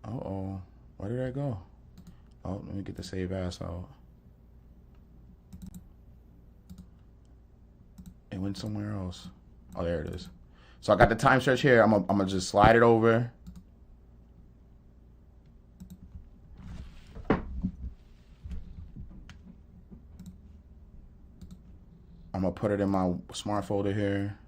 Uh-oh. Where did I go? Oh, let me get the save as out. It went somewhere else. Oh, there it is. So I got the time stretch here. I'm gonna just slide it over. I'm gonna put it in my smart folder here.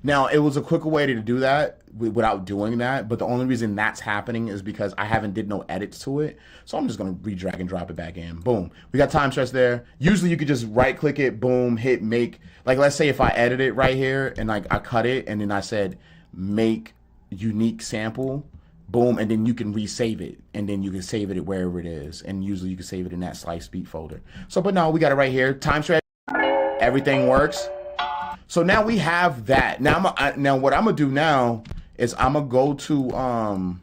Now, it was a quicker way to do that without doing that, but the only reason that's happening is because I haven't did no edits to it. So I'm just going to re-drag and drop it back in. Boom. We got time stretch there. Usually you could just right-click it, boom, hit make. Like, let's say if I edit it right here and like I cut it and then I said make unique sample, boom, and then you can resave it. And then you can save it wherever it is. And usually you can save it in that slice beat folder. So, but no, we got it right here. Time stretch. Everything works. So now we have that. Now what I'm gonna do now is I'm gonna go to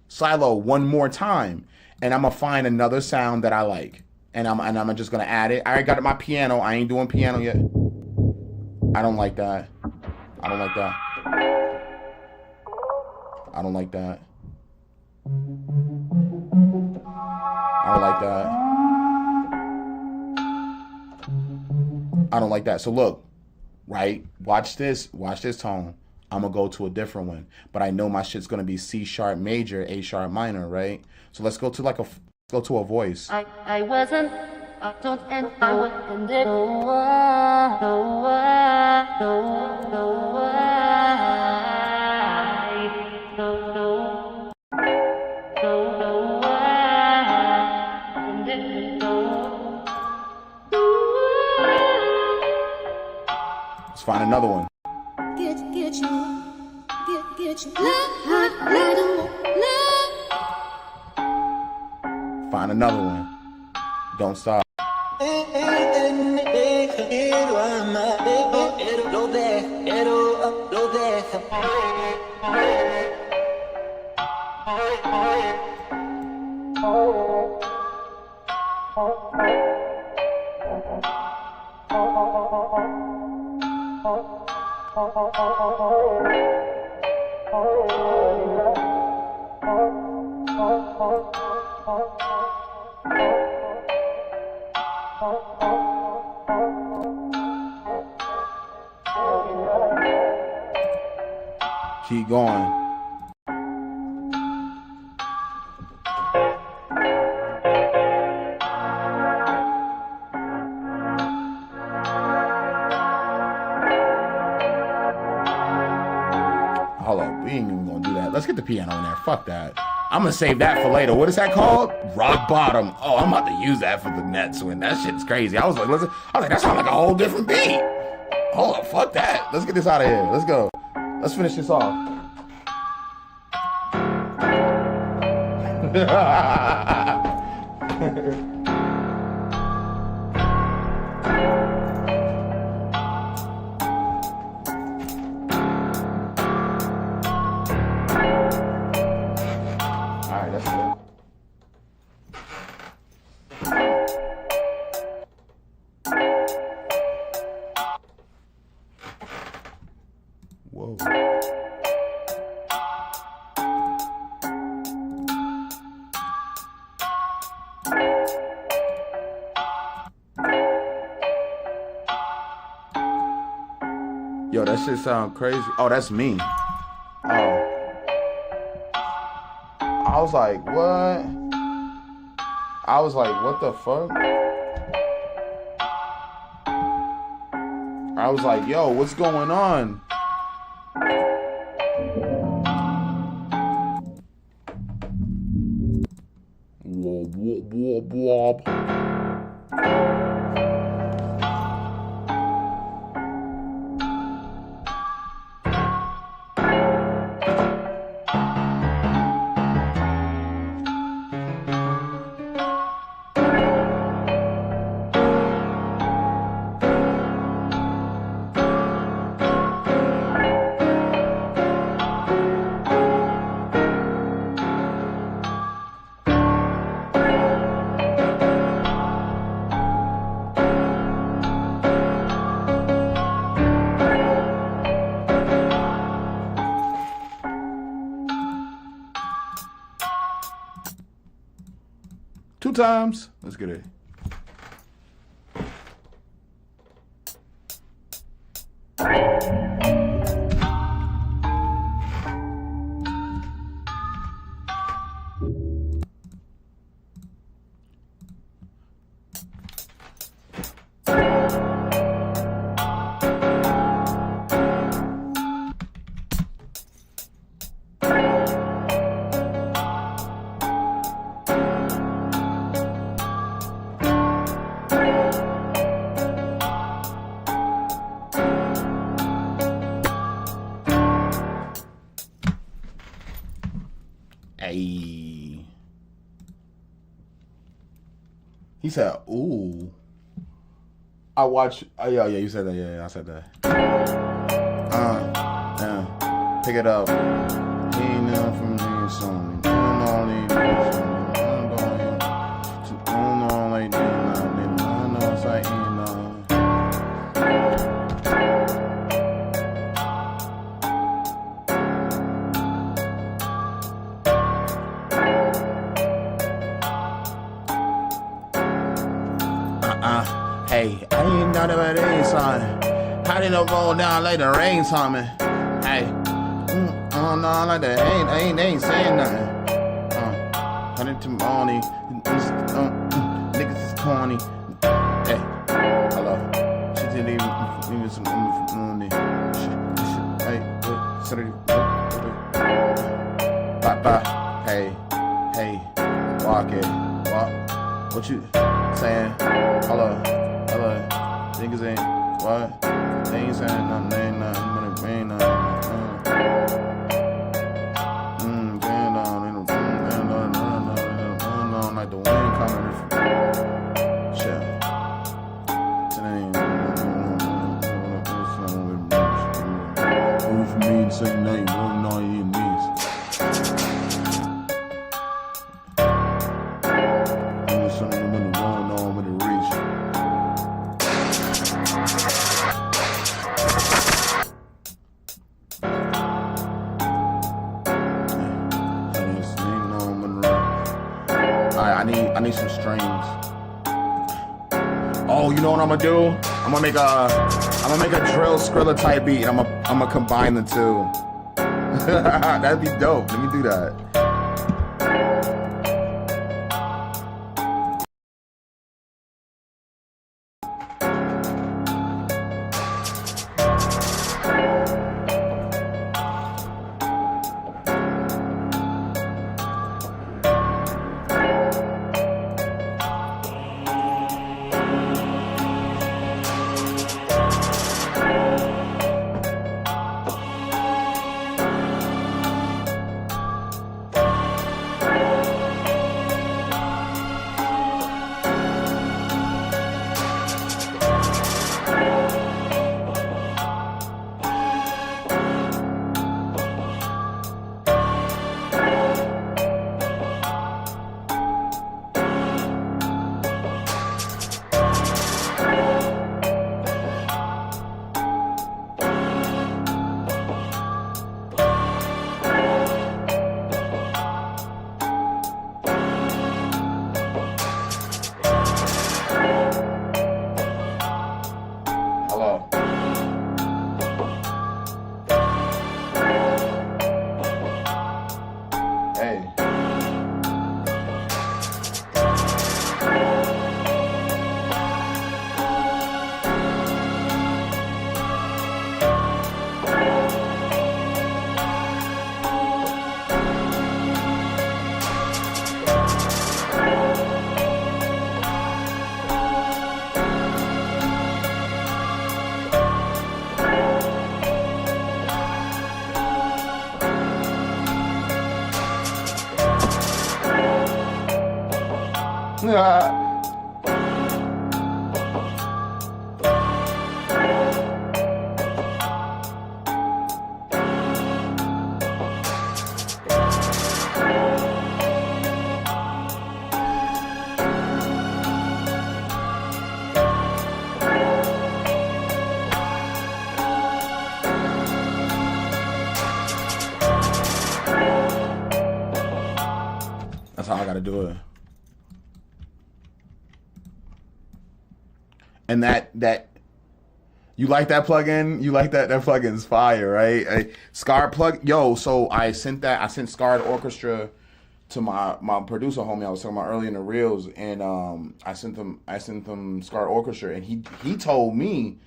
Silo one more time, and I'm gonna find another sound that I like, and I'm just gonna add it. I already got it my piano. I ain't doing piano yet. I don't like that. I don't like that. I don't like that. I don't like that. I don't like that. So look. Right? Watch this tone. I'm gonna go to a different one, but I know my shit's gonna be C sharp major, A sharp minor, right? So let's go to a voice. I wasn't Let's find another one. Find another one. Don't stop. Keep going. Hold up, we ain't even gonna do that. Let's get the piano in there. Fuck that. I'm gonna save that for later. What is that called? Rock bottom. Oh, I'm about to use that for the net swing. That shit's crazy. I was like, listen, that sounds like a whole different beat. Hold up, fuck that. Let's get this out of here. Let's go. Let's finish this off. Alright, that's good. Whoa. Yo, that shit sound crazy. Oh, that's me. Oh. I was like, what? I was like, what the fuck? I was like, yo, what's going on? Whoop, whoop, whoop, whoop. Two times. Let's get it. Hey. He said, ooh. I watch. Oh, yeah, you said that. Yeah, I said that. Yeah. Pick it up. From the song. Hey, I ain't know about rain son. How did it roll down like the rain on me? Hey, I don't know like that. They ain't saying nothing. Honey to morning, niggas is corny. didn't even some hey, hey, walk it, walk. What you saying? Hello, niggas ain't what? They ain't saying nothing, they ain't nothing, but it ain't nothing. Like the wind coming. Shit. Move me and say name, one night in these. And something in the wrong arm in the reach. I need some strings. Oh, you know what I'm gonna do? I'm gonna make a drill Skrilla type beat. I'm gonna combine the two. That'd be dope. Let me do that. That's how I gotta do it. And that you like that plugin? You like that plugin's fire, right? Scarred plug, yo. So I sent Scarred Orchestra to my producer homie I was talking about earlier in the reels, and I sent them Scarred Orchestra, and he told me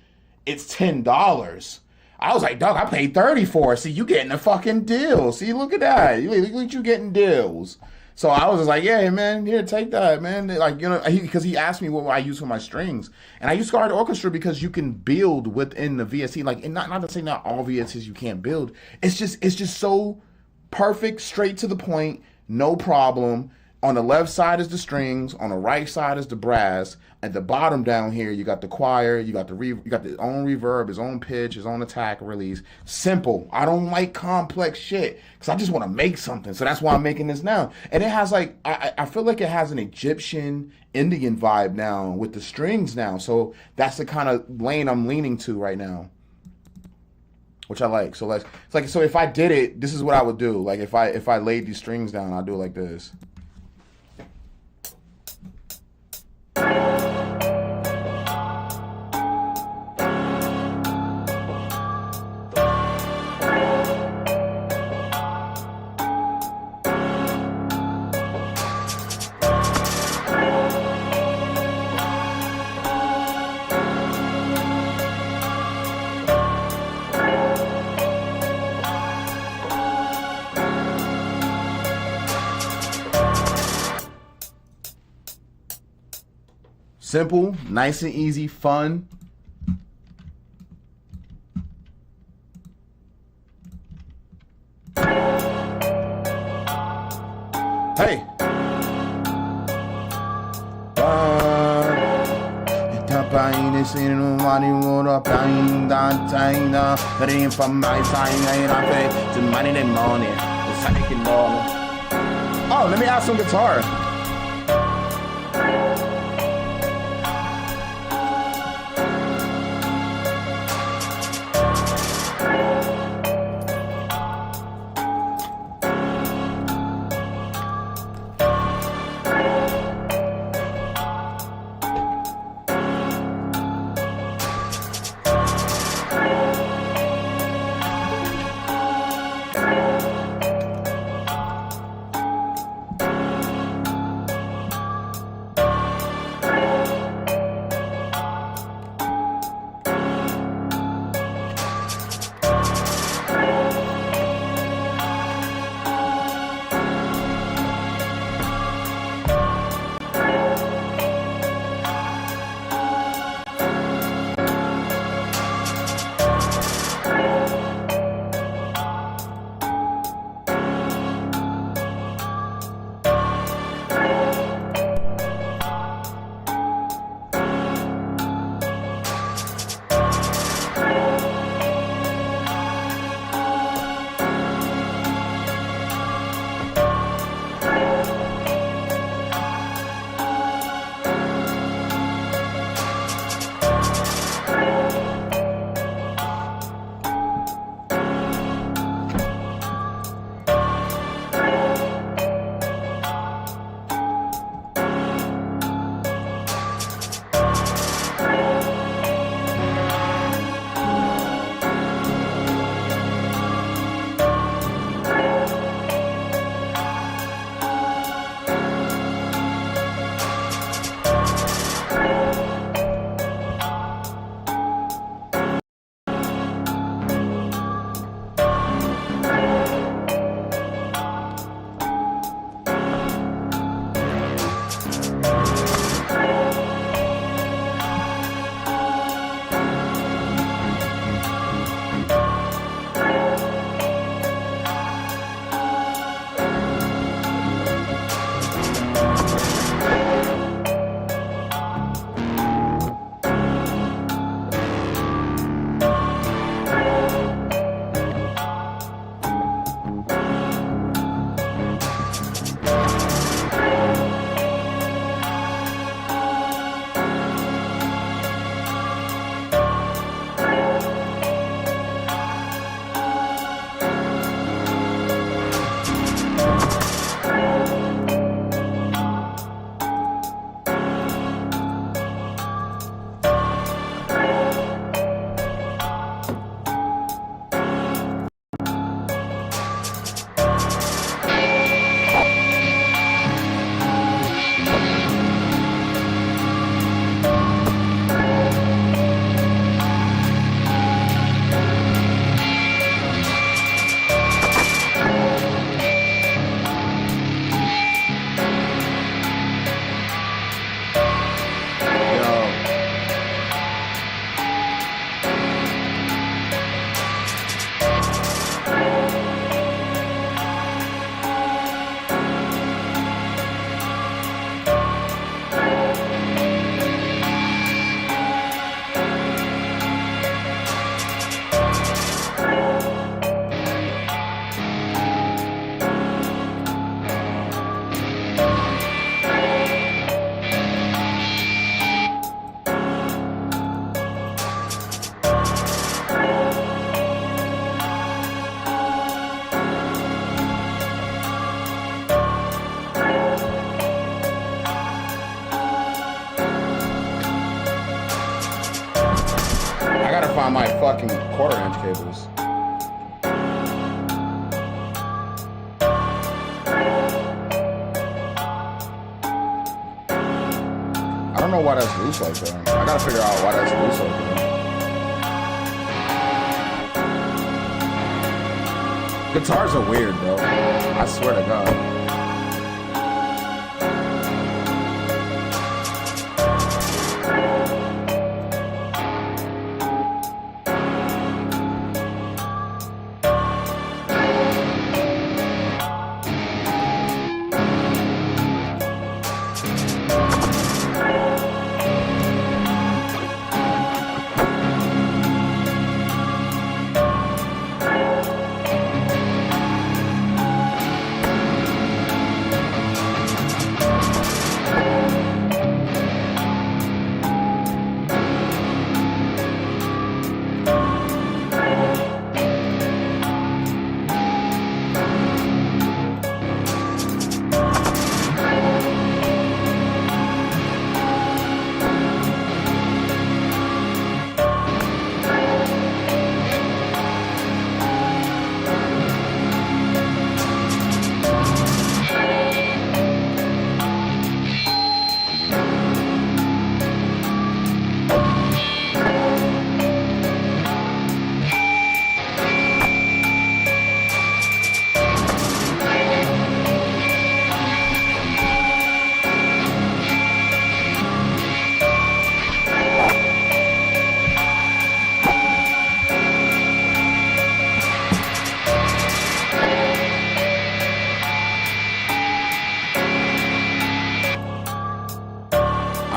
it's $10. I was like, dog, I paid $30 for it. See, you getting a fucking deal. See, look at that. Look at you getting deals. So I was just like, yeah, man, here, take that, man. Like, you know, because he asked me what I use for my strings. And I use Scarred Orchestra because you can build within the VST. Like, and not to say not all VSTs you can't build. It's just so perfect, straight to the point, no problem. On the left side is the strings, on the right side is the brass. At the bottom down here, you got the choir, you got the own reverb, his own pitch, his own attack release. Simple. I don't like complex shit because I just want to make something. So that's why I'm making this now. And it has like, I feel like it has an Egyptian Indian vibe now with the strings now. So that's the kind of lane I'm leaning to right now, which I like. So so if I did it, this is what I would do. Like if I laid these strings down, I'd do it like this. Simple, nice and easy, fun. Hey. Pain in money water pain that China reading from my sign I to money the morning. Oh, let me add some guitar. find my fucking quarter-inch cables. I don't know why that's loose like that. I gotta figure out why that's loose like that. Guitars are weird, bro. I swear to God.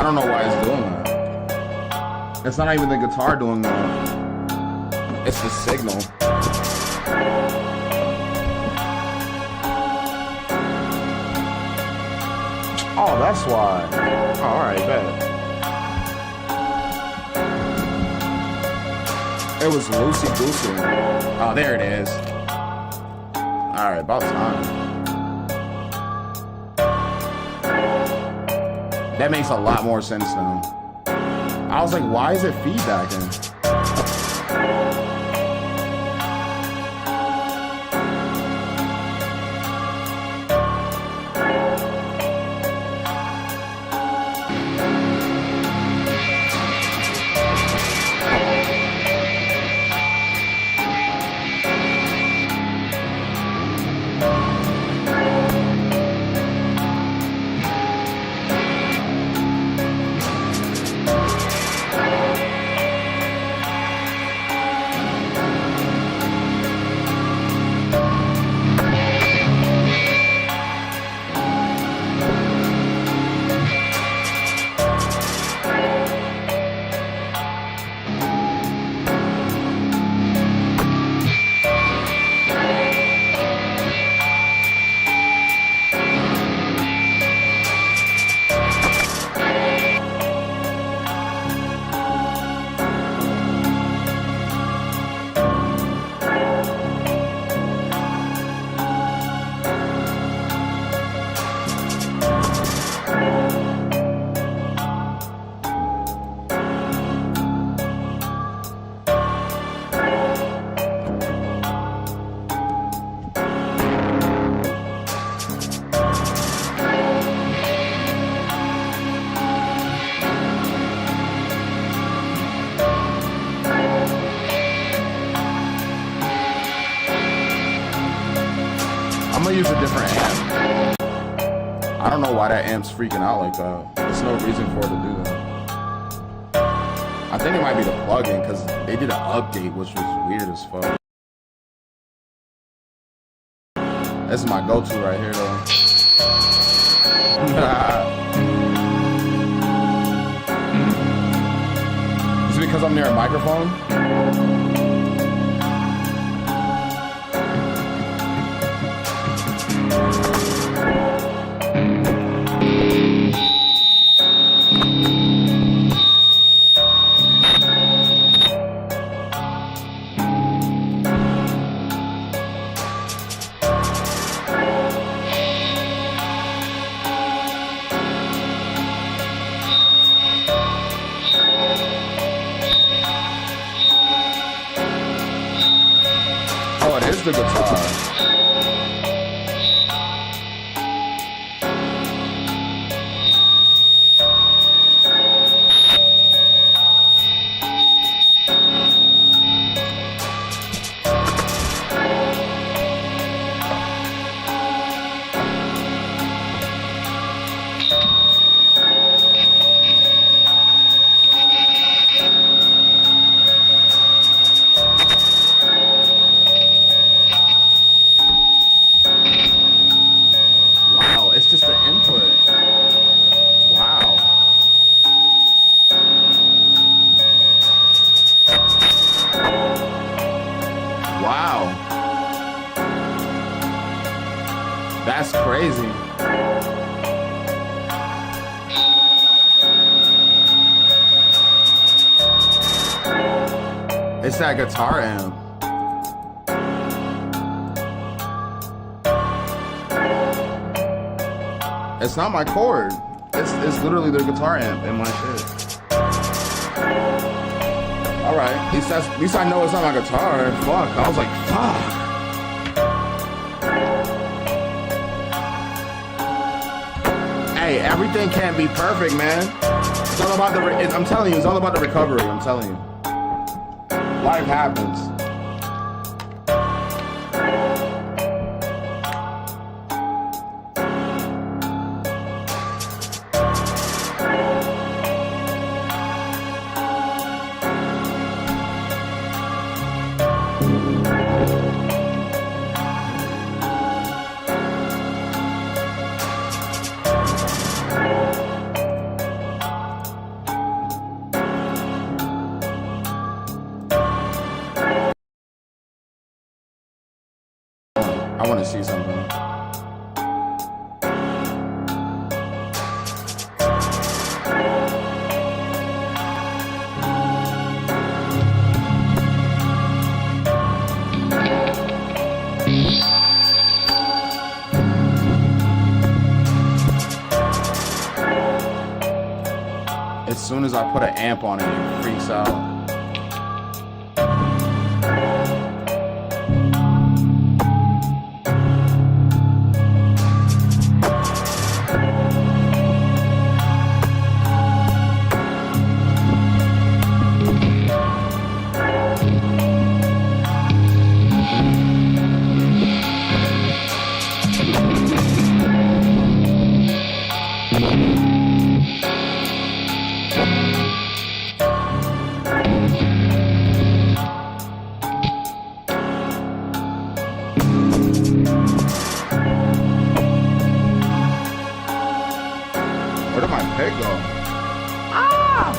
don't know why it's doing that. It's not even the guitar doing that. It's the signal. Oh, that's why. Oh, alright, bet. It was loosey-goosey. Oh, there it is. Alright, about time. That makes a lot more sense now. I was like, why is it feedbacking? I'm gonna use a different amp. I don't know why that amp's freaking out like that. There's no reason for it to do that. I think it might be the plugin because they did an update which was weird as fuck. This is my go-to right here though. Is it because I'm near a microphone? Oh, it is the guitar. It's just the input. Wow. Wow. That's crazy. It's that guitar amp. It's not my chord. It's literally the guitar amp in my shit. Alright, at least I know it's not my guitar. Fuck. I was like, fuck. Hey, everything can't be perfect, man. It's all about I'm telling you, it's all about the recovery. I'm telling you. Life happens. I want to see something. As soon as I put an amp on it, it freaks out. Where did my peg go? Ah!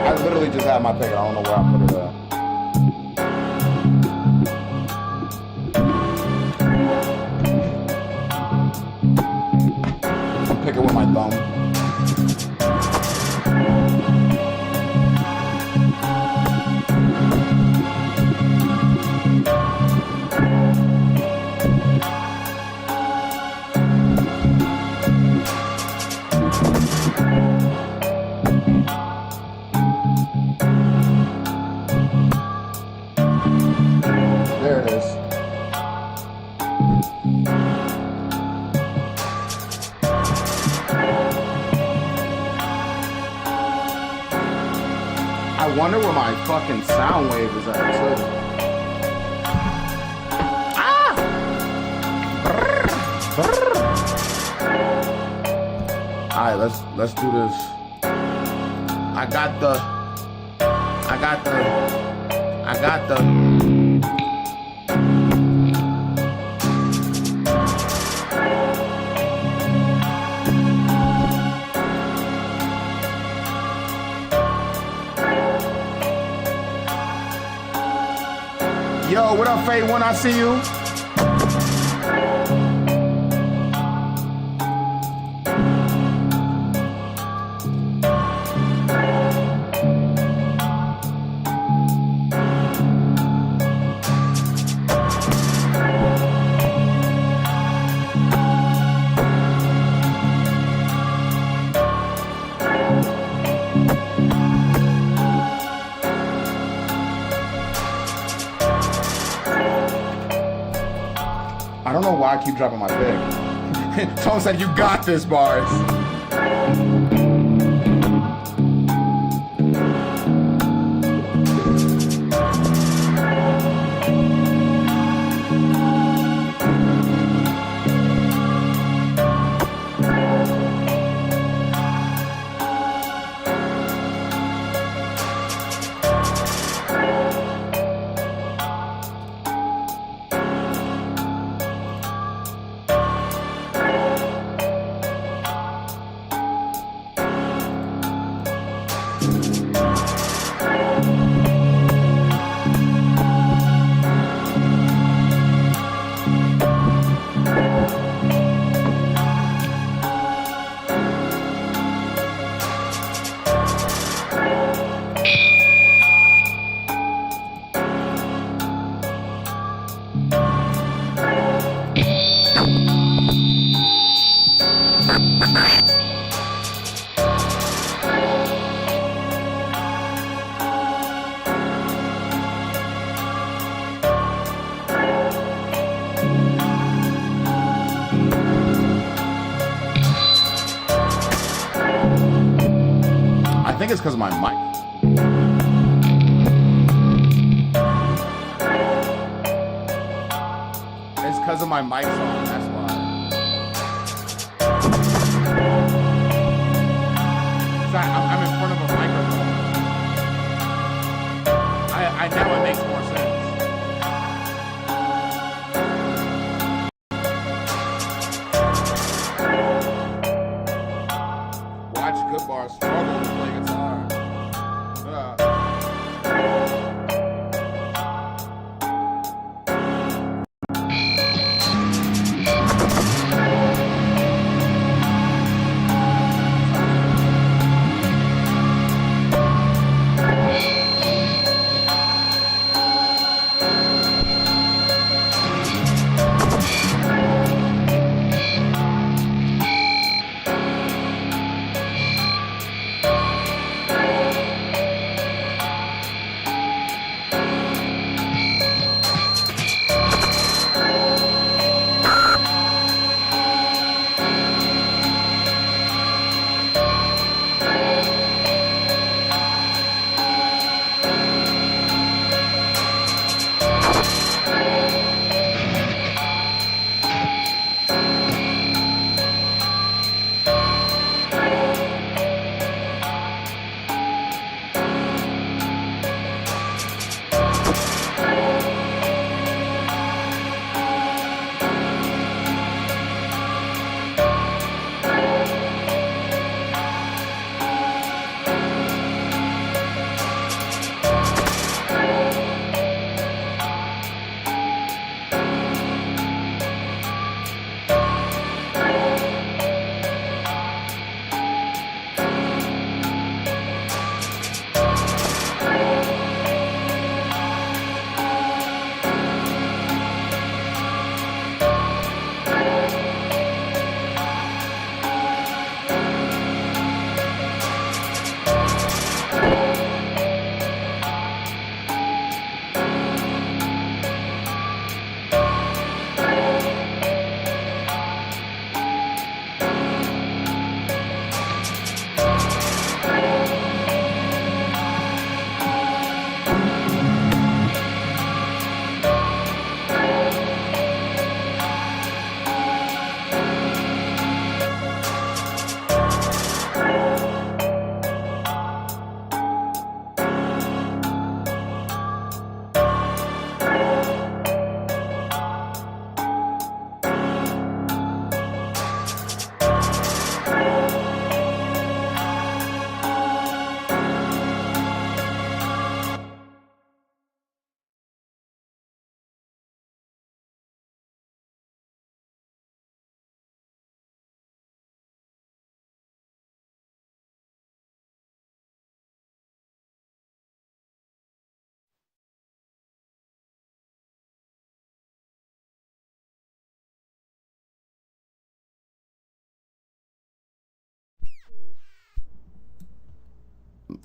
I literally just had my pick. I don't know where I put it at. I'm picking with my thumb. I wonder where my fucking sound wave is at too. Ah! Alright, let's do this. I got the Yo, what up, Faye? When I see you. I don't know why I keep dropping my pick. Someone said, you got this, Bars. think it's because of my mic. It's because of my mic's on, that's why. I'm in front of a microphone. I know it makes more sense. Watch Goodbarz struggle to play guitar.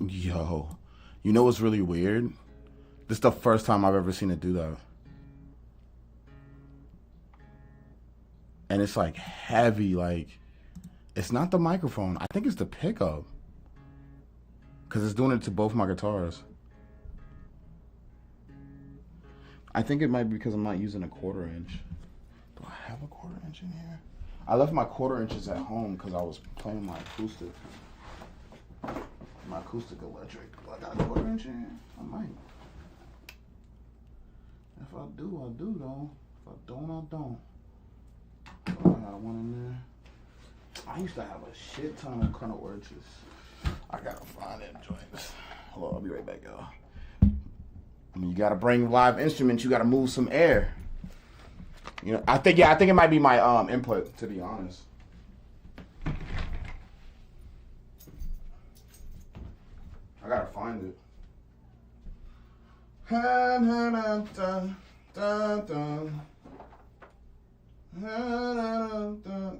Yo, you know what's really weird? This is the first time I've ever seen it do that. And it's like heavy, like it's not the microphone. I think it's the pickup. Because it's doing it to both my guitars. I think it might be because I'm not using a 1/4 inch. Do I have a 1/4 inch in here? I left my 1/4 inches at home because I was playing my acoustic. My acoustic electric. Do I got a 1/4 inch in here? I might. If I do, I do though. If I don't, I don't. Oh, I got one in there. I used to have a shit ton of kind of orches. I gotta find them joints. Hold on, I'll be right back, y'all. I mean, you gotta bring live instruments. You gotta move some air. You know, I think it might be my input, to be honest. I gotta find it.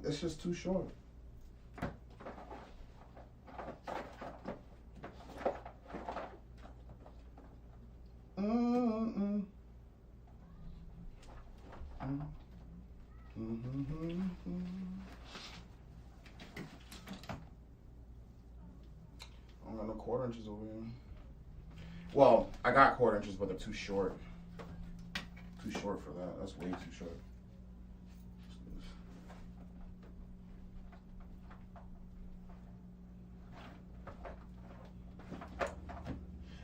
It's just too short. I'm gonna record inches over here. Well, I got quarter inches, but they're too short. Too short for that. That's way too short.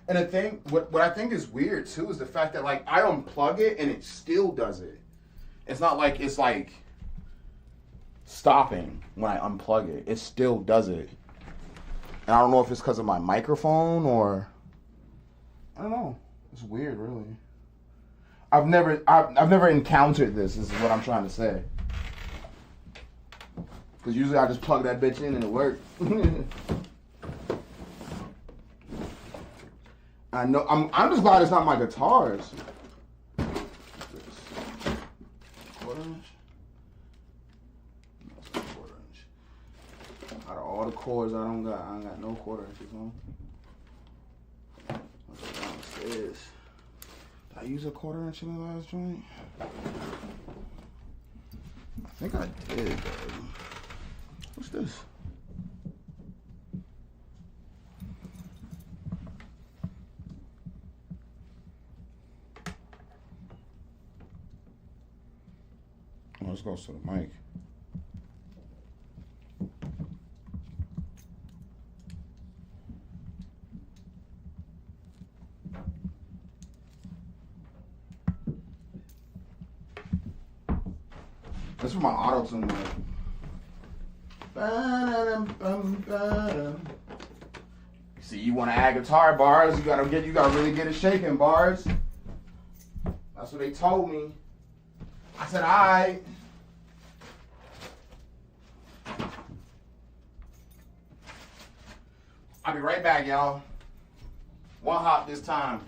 And the thing, what I think is weird too is the fact that like I unplug it and it still does it. It's not like it's like stopping when I unplug it. It still does it. And I don't know if it's because of my microphone or I don't know. It's weird, really. I've never encountered this. This is what I'm trying to say. Because usually I just plug that bitch in and it works. I know. I'm just glad it's not my guitars. Quarter inch. That's quarter inch. Out of all the chords I ain't got no quarter inches on. What's it downstairs? Did I use a quarter inch in the last joint? I think I did, though. What's this? Oh, this goes to the mic. This is my auto-tune mic. See, you want to add guitar bars, you gotta really get it shaking, bars. That's what they told me. I said, alright. I'll be right back, y'all. One hop this time.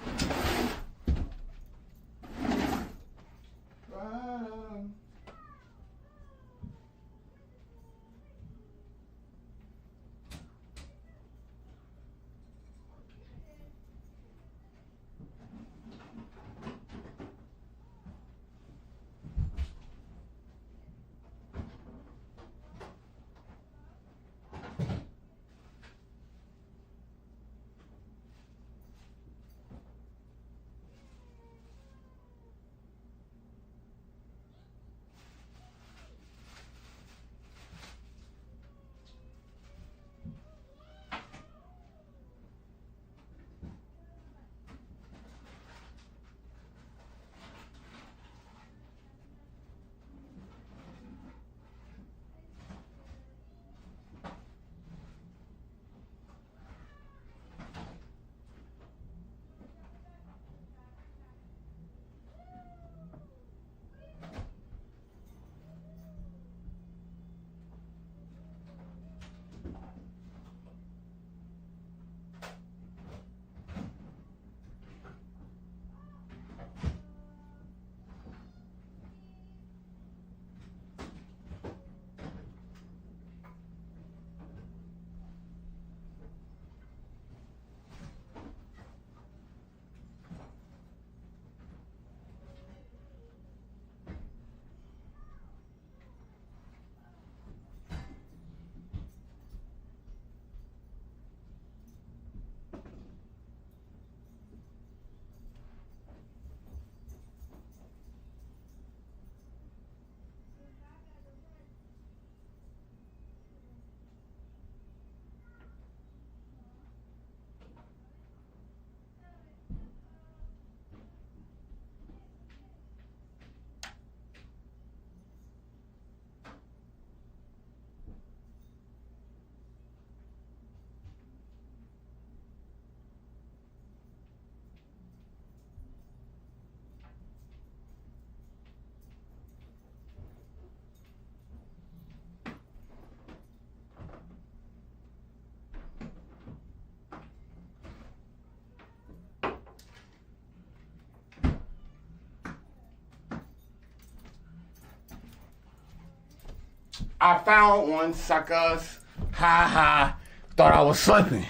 I found one, suckers. Ha ha. Thought I was slipping.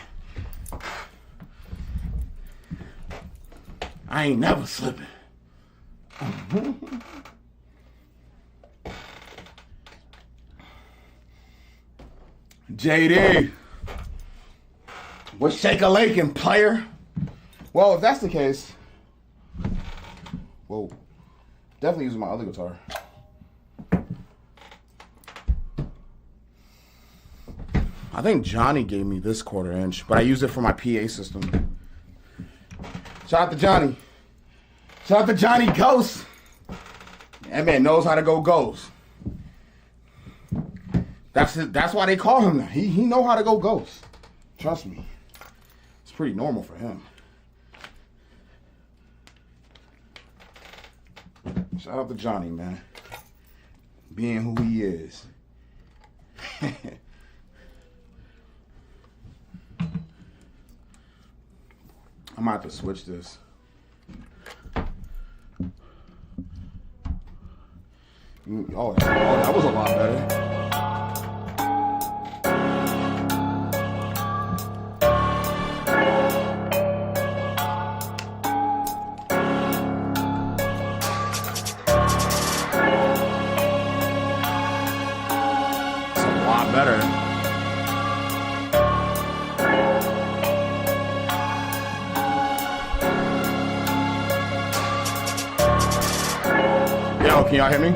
I ain't never slipping. JD. What's shake-a-lakin', player? Well, if that's the case, whoa, definitely using my other guitar. I think Johnny gave me this 1/4 inch, but I use it for my PA system. Shout out to Johnny. Shout out to Johnny Ghost. That man knows how to go ghost. That's why they call him that. He know how to go ghost. Trust me. It's pretty normal for him. Shout out to Johnny, man. Being who he is. I might have to switch this. Oh, that was a lot better. Better. Yo, can y'all hear me?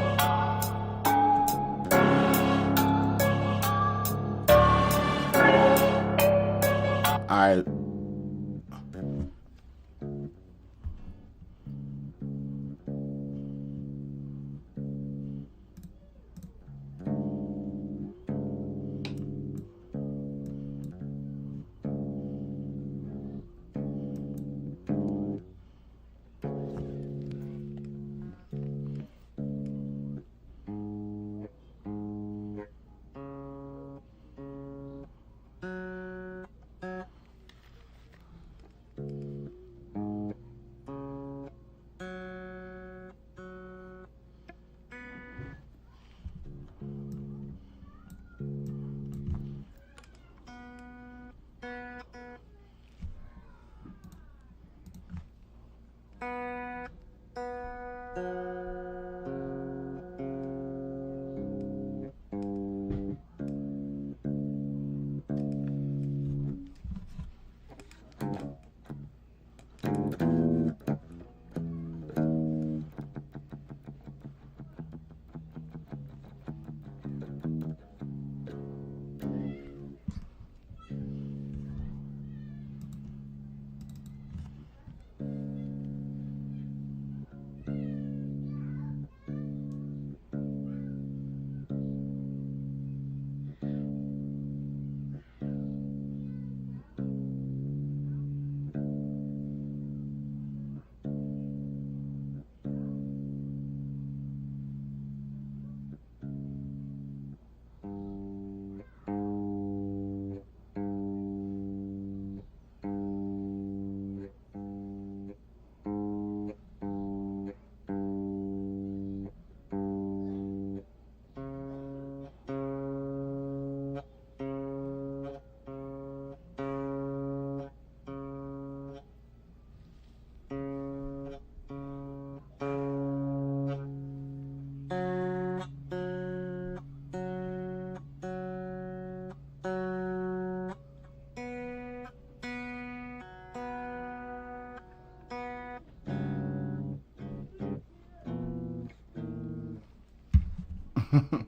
I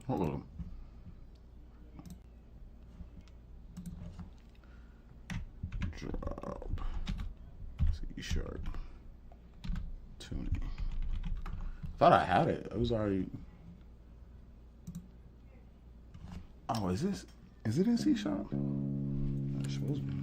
hold on. Drop C sharp tuning. Thought I had it. I was already. Oh, is it in C sharp? It's supposed to be.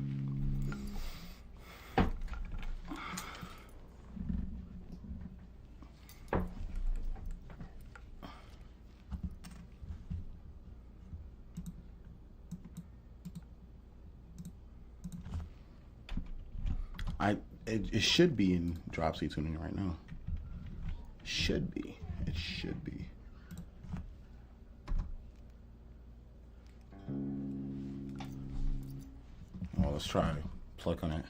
It should be in drop C tuning right now. Should be. It should be. Well, let's try. Pluck on it.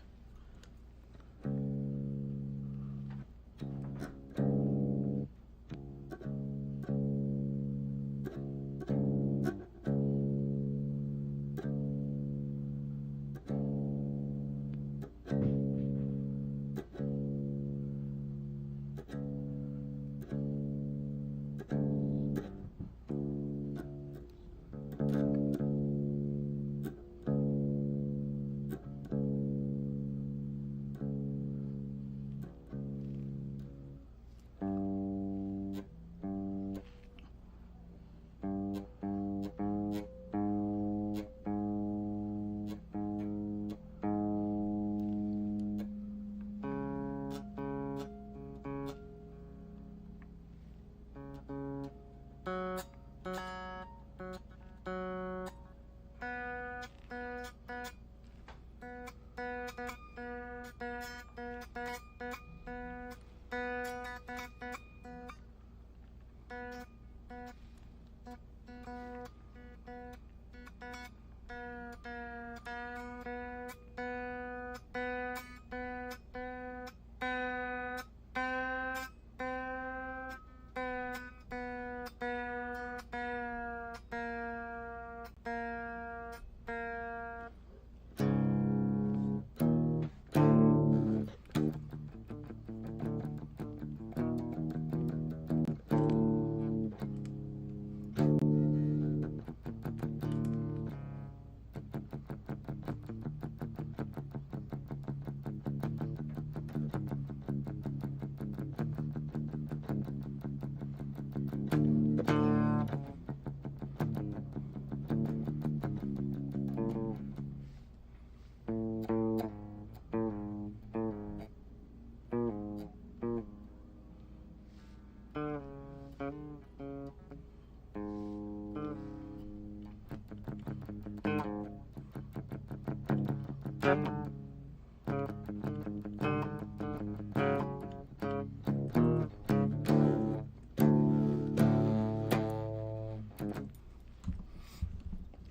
All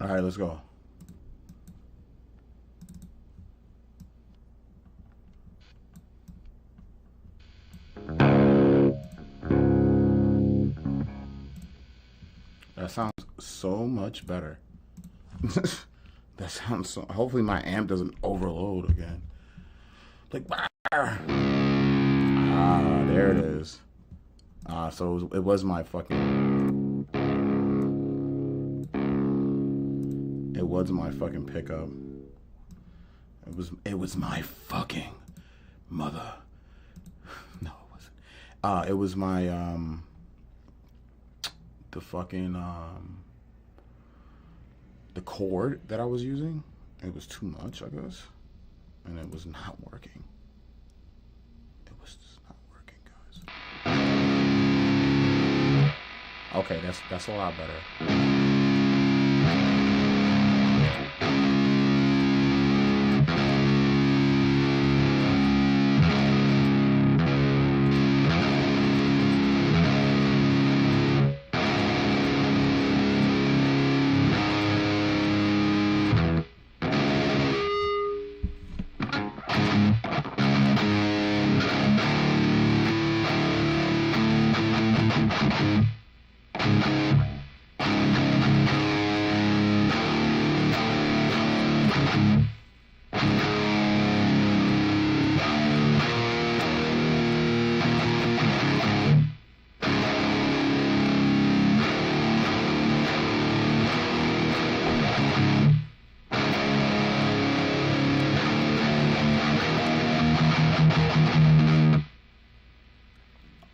right, let's go. That sounds so much better. That sounds so. Hopefully my amp doesn't overload again. Like, there it is. So it was my fucking. It was my fucking pickup. It was my fucking mother. No, it wasn't. It was my the fucking the cord that I was using. It was too much, I guess, and it was not working. It was just not working, guys. Okay, that's a lot better.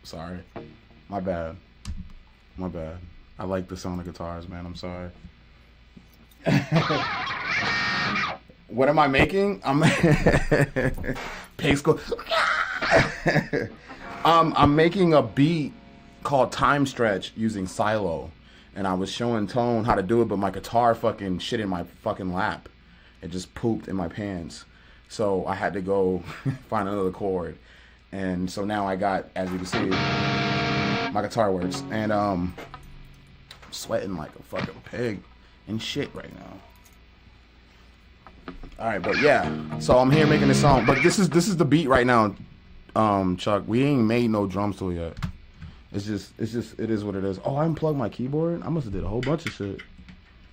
Sorry. My bad. My bad. I like the sound of guitars, man. I'm sorry. What am I making? I'm I'm making a beat called Time Stretch using Silo. And I was showing Tone how to do it, but my guitar fucking shit in my fucking lap. It just pooped in my pants. So I had to go find another chord. And so now I got, as you can see, my guitar works. And I'm sweating like a fucking pig and shit right now. Alright, but yeah. So I'm here making this song. But this is the beat right now, Chuck. We ain't made no drums to it yet. It is what it is. Oh, I unplugged my keyboard? I must have did a whole bunch of shit.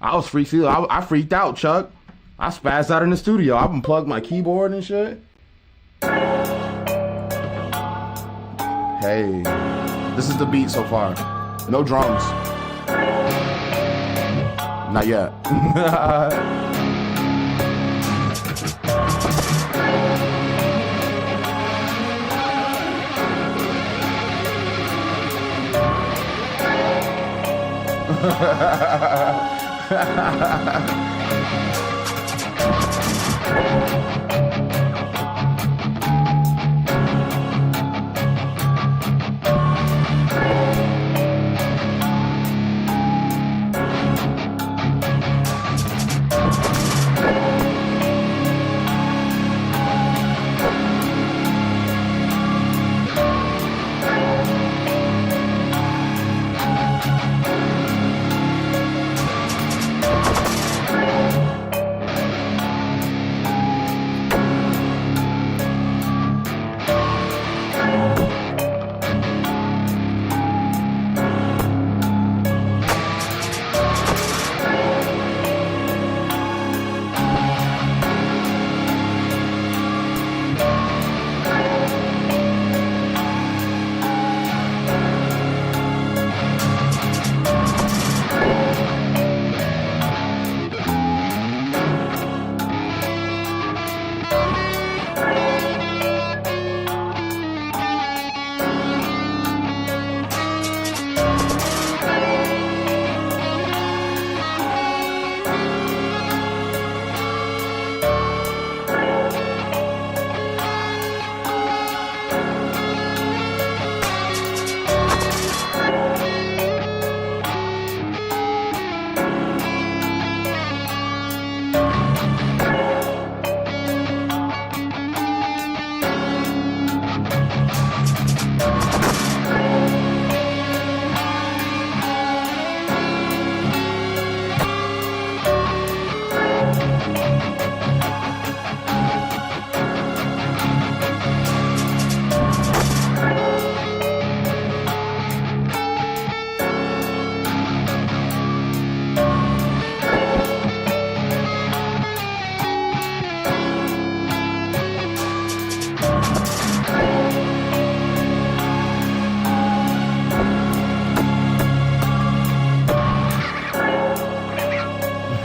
I freaked out, Chuck. I spazzed out in the studio. I unplugged my keyboard and shit. Hey, this is the beat so far. No drums. Not yet.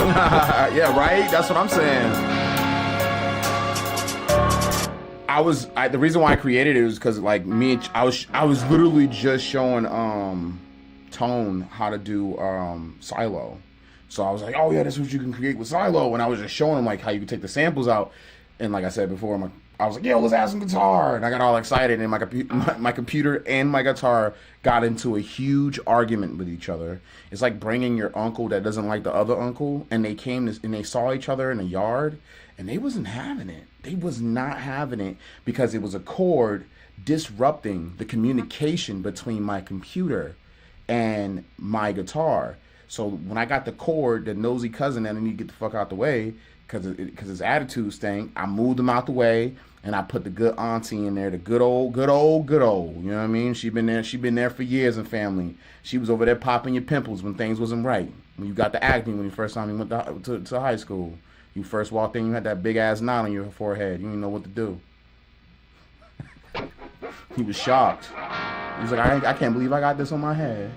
Yeah, right? That's what I'm saying. The reason why I created it was because like I was literally just showing Tone how to do silo. So I was like, oh yeah, that's what you can create with silo, and I was just showing him like how you can take the samples out. And like I said before, I was like, yo, let's add some guitar, and I got all excited, and my computer and my guitar got into a huge argument with each other. It's like bringing your uncle that doesn't like the other uncle, and they saw each other in a yard, and they wasn't having it. They was not having it because it was a chord disrupting the communication between my computer and my guitar. So when I got the chord, the nosy cousin that I need to get the fuck out the way because his attitude stank, I moved him out the way and I put the good auntie in there, the good old. You know what I mean? She been there for years in family. She was over there popping your pimples when things wasn't right. When you got the acne when you first time you went to high school. You first walked in, you had that big ass knot on your forehead. You didn't know what to do. He was shocked. He was like, I can't believe I got this on my head.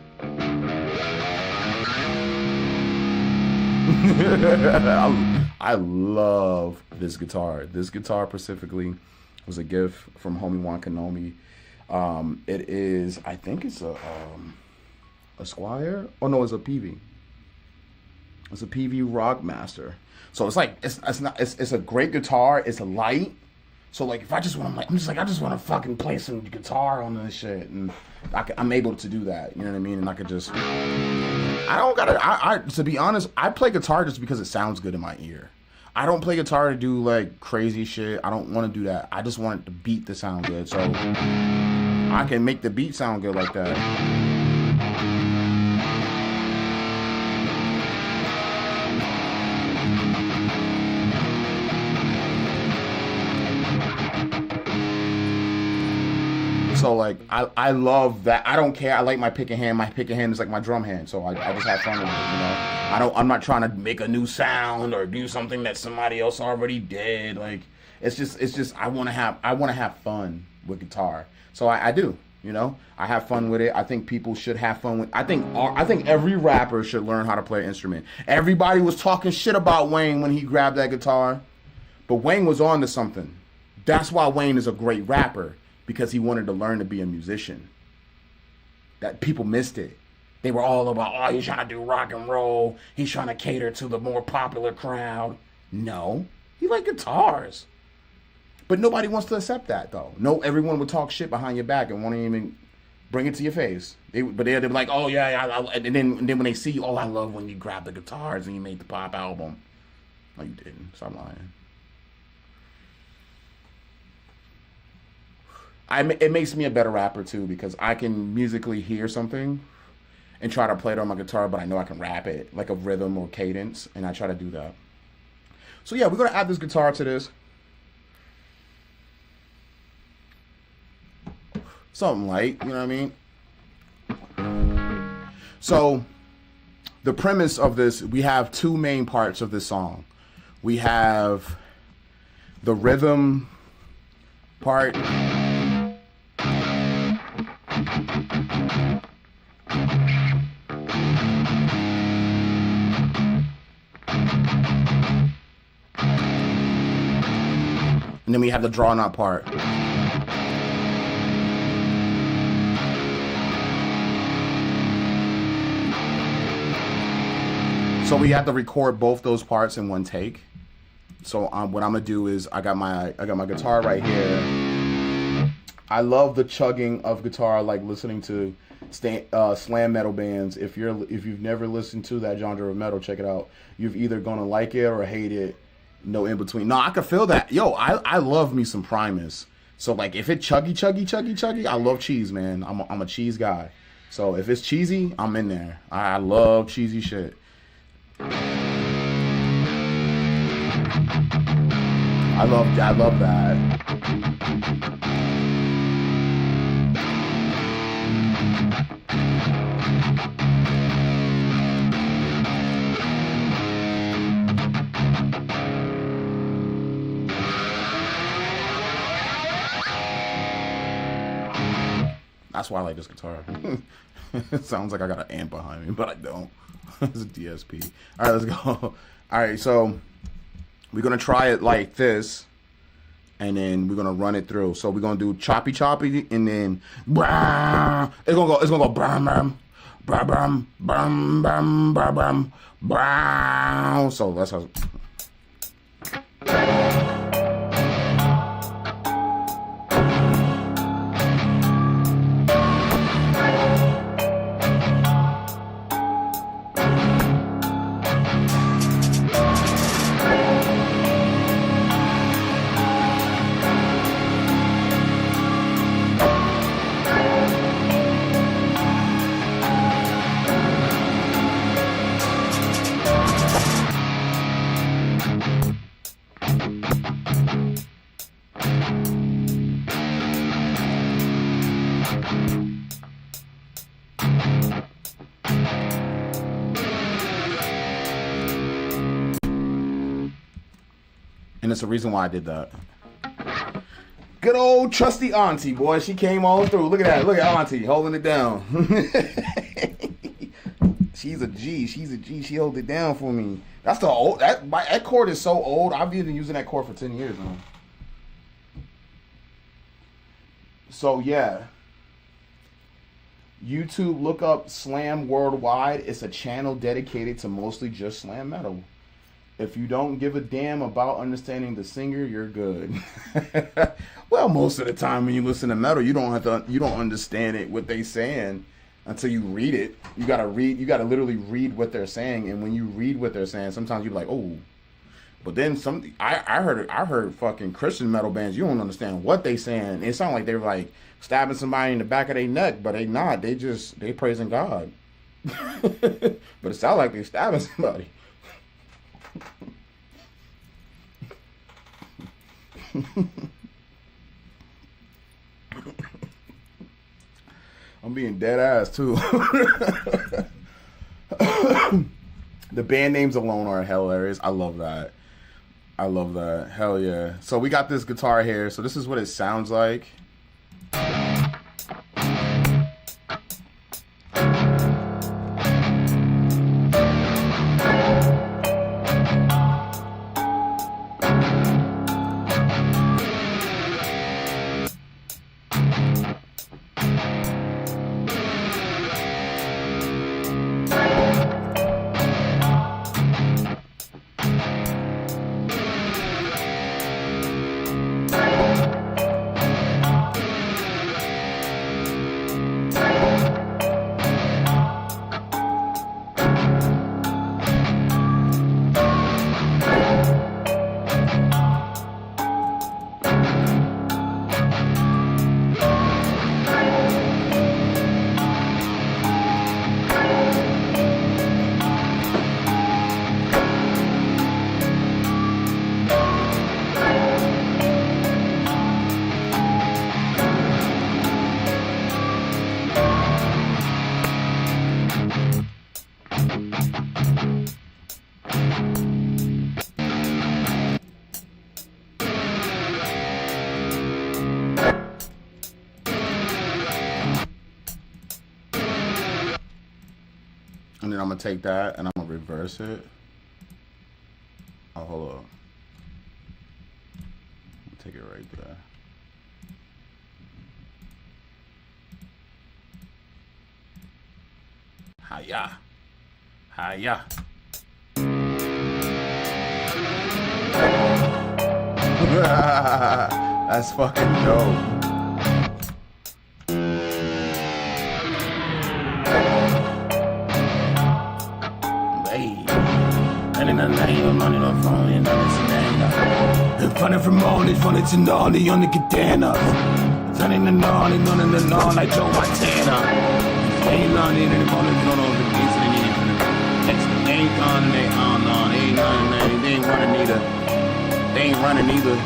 I love this guitar. This guitar specifically was a gift from homie Juan Kanomi. It is, I think it's a Squire. Oh no, it's a PV. It's a PV Rockmaster. So it's like it's a great guitar. It's a light. So like if I just want to fucking play some guitar on this shit, and I'm able to do that. You know what I mean? And I could just. To be honest, I play guitar just because it sounds good in my ear. I don't play guitar to do like crazy shit. I don't want to do that. I just want the beat to sound good. So I can make the beat sound good like that. So like I love that. I don't care. I like my picking hand. My picking hand is like my drum hand. So I just have fun with it, you know. I'm not trying to make a new sound or do something that somebody else already did. Like it's just I want to have fun with guitar. So I do, you know. I have fun with it. I think people should have fun with. I think every rapper should learn how to play an instrument. Everybody was talking shit about Wayne when he grabbed that guitar, but Wayne was on to something. That's why Wayne is a great rapper. Because he wanted to learn to be a musician. That people missed it. They were all about, oh, he's trying to do rock and roll. He's trying to cater to the more popular crowd. No, he liked guitars. But nobody wants to accept that, though. No, everyone would talk shit behind your back and won't even bring it to your face. They'd be like, oh, yeah. And then when they see you, oh, I love when you grab the guitars and you made the pop album. No, you didn't. Stop lying. It makes me a better rapper too because I can musically hear something and try to play it on my guitar, but I know I can rap it like a rhythm or cadence, and I try to do that. So yeah, we're gonna add this guitar to this. Something light, you know what I mean? So the premise of this, we have two main parts of this song. We have the rhythm part. And then we have the drawn out part. So we have to record both those parts in one take. So what I'm gonna do is I got my guitar right here. I love the chugging of guitar. I like listening to slam metal bands. If you've never listened to that genre of metal, check it out. You're either gonna like it or hate it. No in between. No, I can feel that. Yo, I love me some Primus. So like if it chuggy, I love cheese, man. I'm a cheese guy. So if it's cheesy, I'm in there. I love cheesy shit. I love that. That's why I like this guitar. It sounds like I got an amp behind me, but I don't. It's a DSP. All right, let's go. All right, so we're gonna try it like this, and then we're gonna run it through. So we're gonna do choppy, and then it's gonna go bam, bam, bam, bam, bam, bam, bam, bam. So that's how. And it's the reason why I did that. Good old trusty auntie, boy. She came on through. Look at that. Look at auntie holding it down. She's a G. She's a G. She holds it down for me. That's the old. That chord is so old. I've been using that chord for 10 years now. So yeah. YouTube, look up Slam Worldwide. It's a channel dedicated to mostly just slam metal. If you don't give a damn about understanding the singer, you're good. Well, most of the time when you listen to metal, you don't understand it, what they saying until you read it. You gotta literally read what they're saying, and when you read what they're saying, sometimes you're like, oh. But then I heard fucking Christian metal bands, you don't understand what they saying. It sounds like they're like stabbing somebody in the back of their neck, but they not. They praising God. But it sounds like they stabbing somebody. I'm being dead ass too. The band names alone are hilarious. I love that. Hell yeah. So we got this guitar here. So this is what it sounds like. And then I'm going to take that and I'm going to reverse it. Oh, hold up. Take it right there. Hiya. Hiya. That's fucking dope. Funny from morning, funny to nolly on the katana. Turning the nolly, none in the non like Joe Montana. Ain't none in the morning, no, no, the beats in the end. Ain't gone and they on, no, ain't none, they ain't running either. They ain't running either.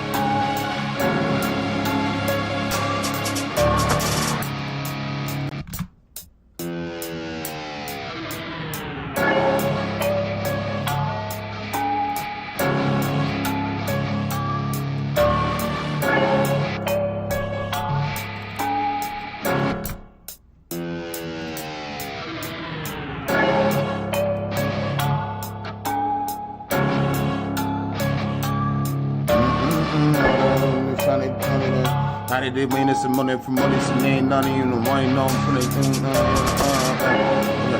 How did they mean this and money for money? So they ain't none of you know money, no for the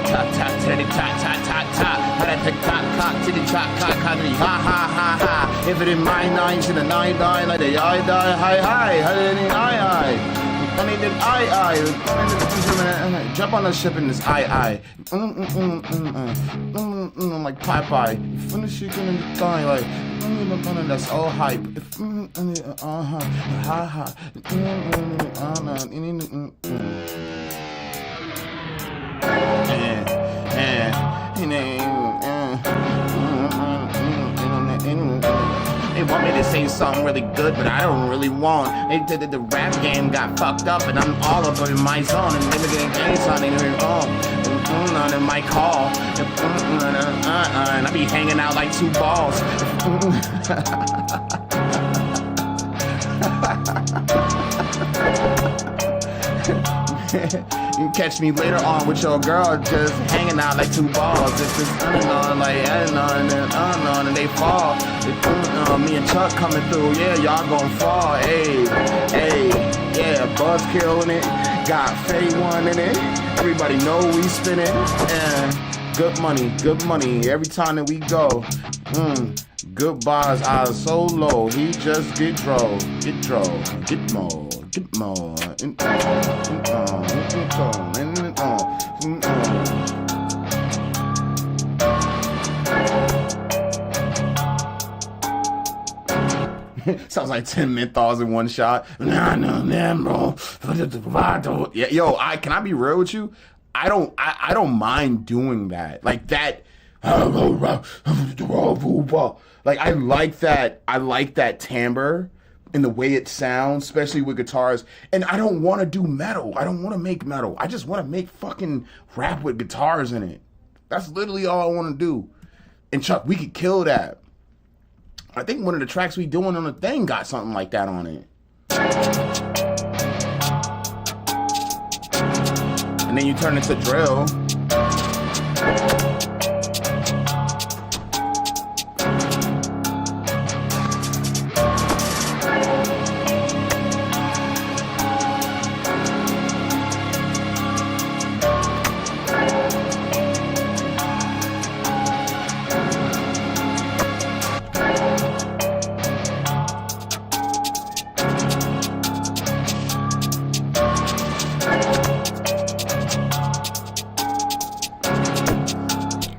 top, top, titty, top, top, top, top. How that tick tock, cock, titty, top, cock, ha, ha, ha, ha. If it in my nine, to the 9 die, like the I die, hi, hi, how did it I? Funny did I jump on the ship in this I like Popeye. Finish it in the thigh like that's all hype. Ha ha. They want me to say something really good, but I don't really want. They did the rap game got fucked up, and I'm all up in my zone, and they getting games on it, in my call, and I be hanging out like 2 balls. You catch me later on with your girl just hanging out like 2 balls. It's just on like on and they fall. Me and Chuck coming through, yeah, y'all gon' fall. Hey, yeah, Buzz killing it. Got Fade One in it. Everybody know we spinning. And good money. Every time that we go. Goodbarz eyes so low, he just get more. Sounds like 10 menthols in one shot. Nah, bro. Yeah, yo, can I be real with you? I don't mind doing that. Like that. Like I like that timbre and the way it sounds, especially with guitars. And I don't want to do metal. I don't want to make metal. I just want to make fucking rap with guitars in it. That's literally all I want to do. And Chuck, we could kill that. I think one of the tracks we doing on the thing got something like that on it. And then you turn it to drill.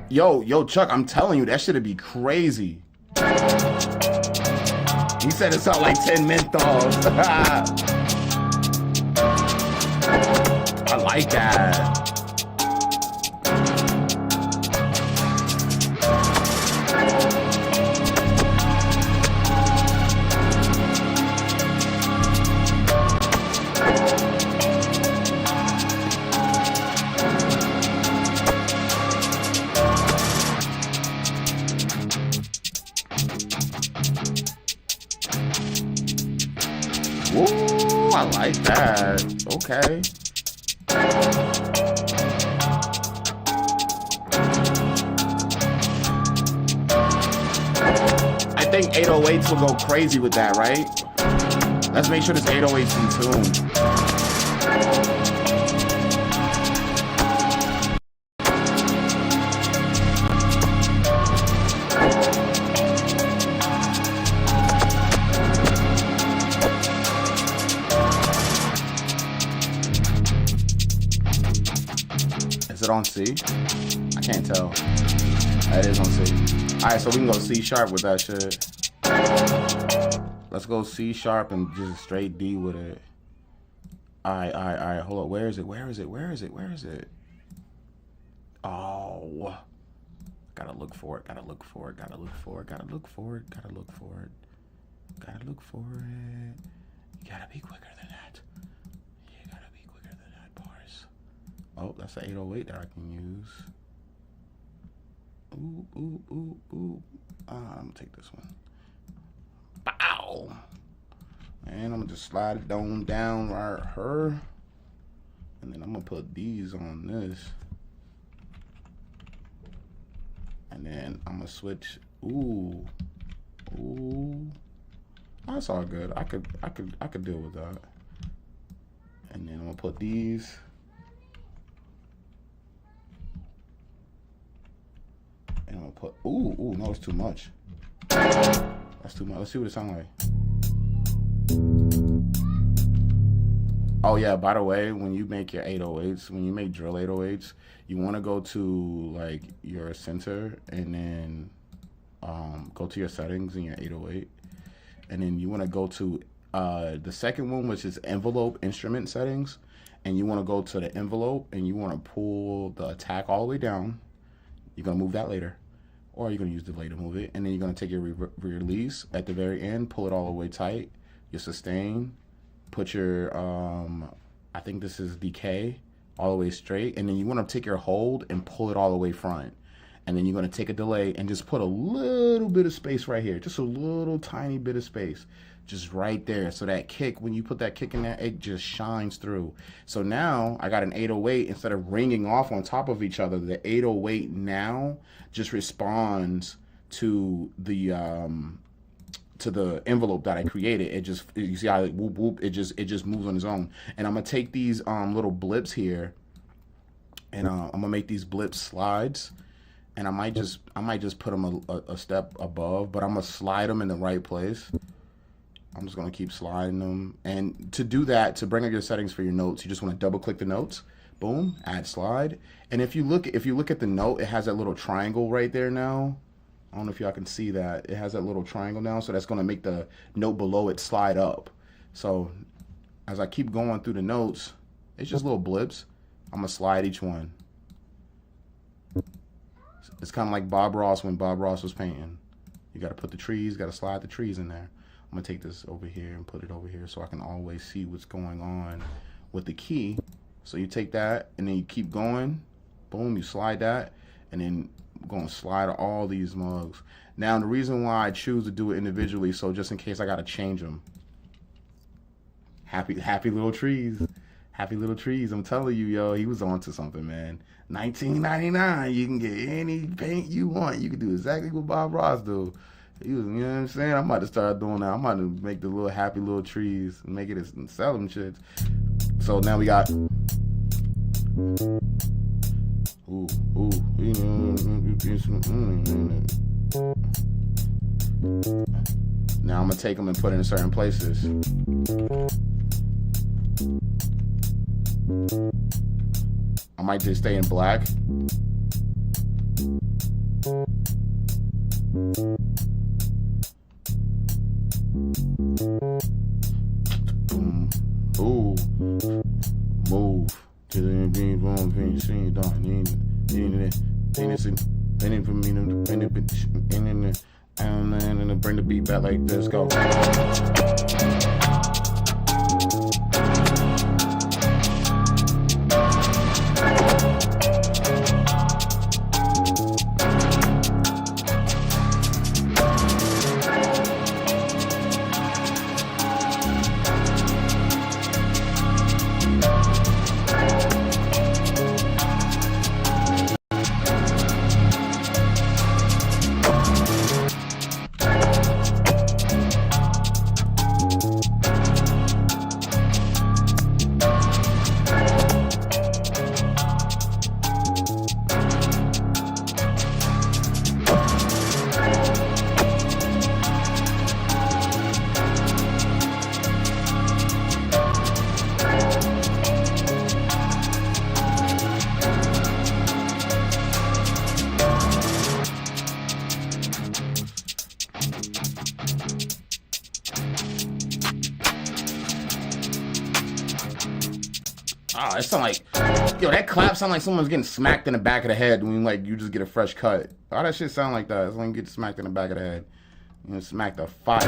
Yo, Chuck, I'm telling you, that shit'd be crazy. He said it sounded like 10 menthols. I like that. Ooh, I like that. Okay. I think 808s will go crazy with that, right? Let's make sure this 808's in tune. Is it on C? I can't tell. That is on C. Alright, so we can go C sharp with that shit. Let's go C sharp and just straight D with it. Alright. Hold up. Where is it? Oh. Gotta look for it. You gotta be quicker than that. Oh, that's the 808 that I can use. Ooh. I'm gonna take this one. Bow. And I'm gonna just slide it down right here. And then I'm gonna put these on this. And then I'm gonna switch. Ooh. That's all good. I could deal with that. And then I'm gonna put these. And I'm gonna put, ooh, no, it's too much. That's too much. Let's see what it sounds like. Oh yeah, by the way, when you make your 808s, when you make drill 808s, you want to go to like your center and then go to your settings in your 808, and then you want to go to the second one, which is envelope instrument settings, and you want to go to the envelope and you want to pull the attack all the way down. You're gonna move that later, or you're gonna use delay to move it, and then you're gonna take your release at the very end, pull it all the way tight, your sustain, put your I think this is decay all the way straight, and then you want to take your hold and pull it all the way front, and then you're going to take a delay and just put a little bit of space right here, just a little tiny bit of space just right there, so that kick, when you put that kick in there, it just shines through. So now I got an 808, instead of ringing off on top of each other, the 808 now just responds to the envelope that I created. It just, you see how it whoop whoop, it just moves on its own. And I'm gonna take these little blips here, and I'm gonna make these blips slides, and I might just put them a step above, but I'm gonna slide them in the right place. I'm just gonna keep sliding them. And to do that, to bring up your settings for your notes, you just want to double click the notes, boom, add slide. And if you look at the note, it has that little triangle right there now. I don't know if y'all can see that. It has that little triangle now, so that's going to make the note below it slide up. So as I keep going through the notes, it's just little blips. I'm going to slide each one. It's kind of like Bob Ross when Bob Ross was painting. You got to put the trees, got to slide the trees in there. I'm going to take this over here and put it over here so I can always see what's going on with the key. So you take that and then you keep going. Boom, you slide that, and then I'm going to slide all these mugs. Now, the reason why I choose to do it individually, so just in case I got to change them. Happy little trees. Happy little trees. I'm telling you, yo, he was onto something, man. 1999, you can get any paint you want. You can do exactly what Bob Ross do. He was, you know what I'm saying? I'm about to start doing that. I'm about to make the little happy little trees and make it and sell them shit. So now we got. Now I'm gonna take them and put it in certain places. I might just stay in black. Boom. Ooh. Move. Bring the beat back like this. Go. Oh, it sound like, yo, that clap sound like someone's getting smacked in the back of the head when like you just get a fresh cut. All that shit sound like that. It's when you get smacked in the back of the head. You know, smack the fire.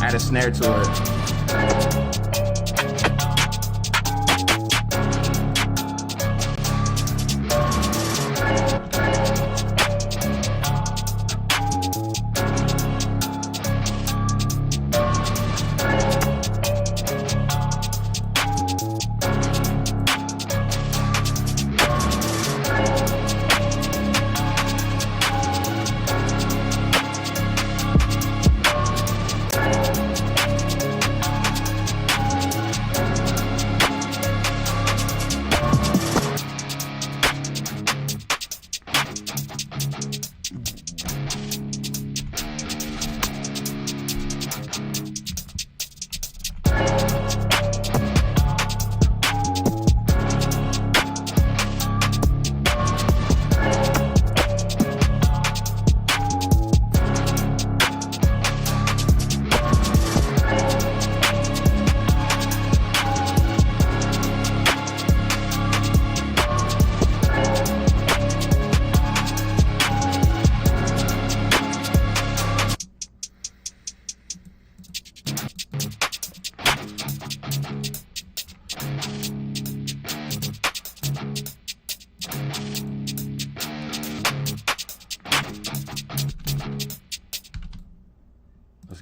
Add a snare to it.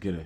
get it.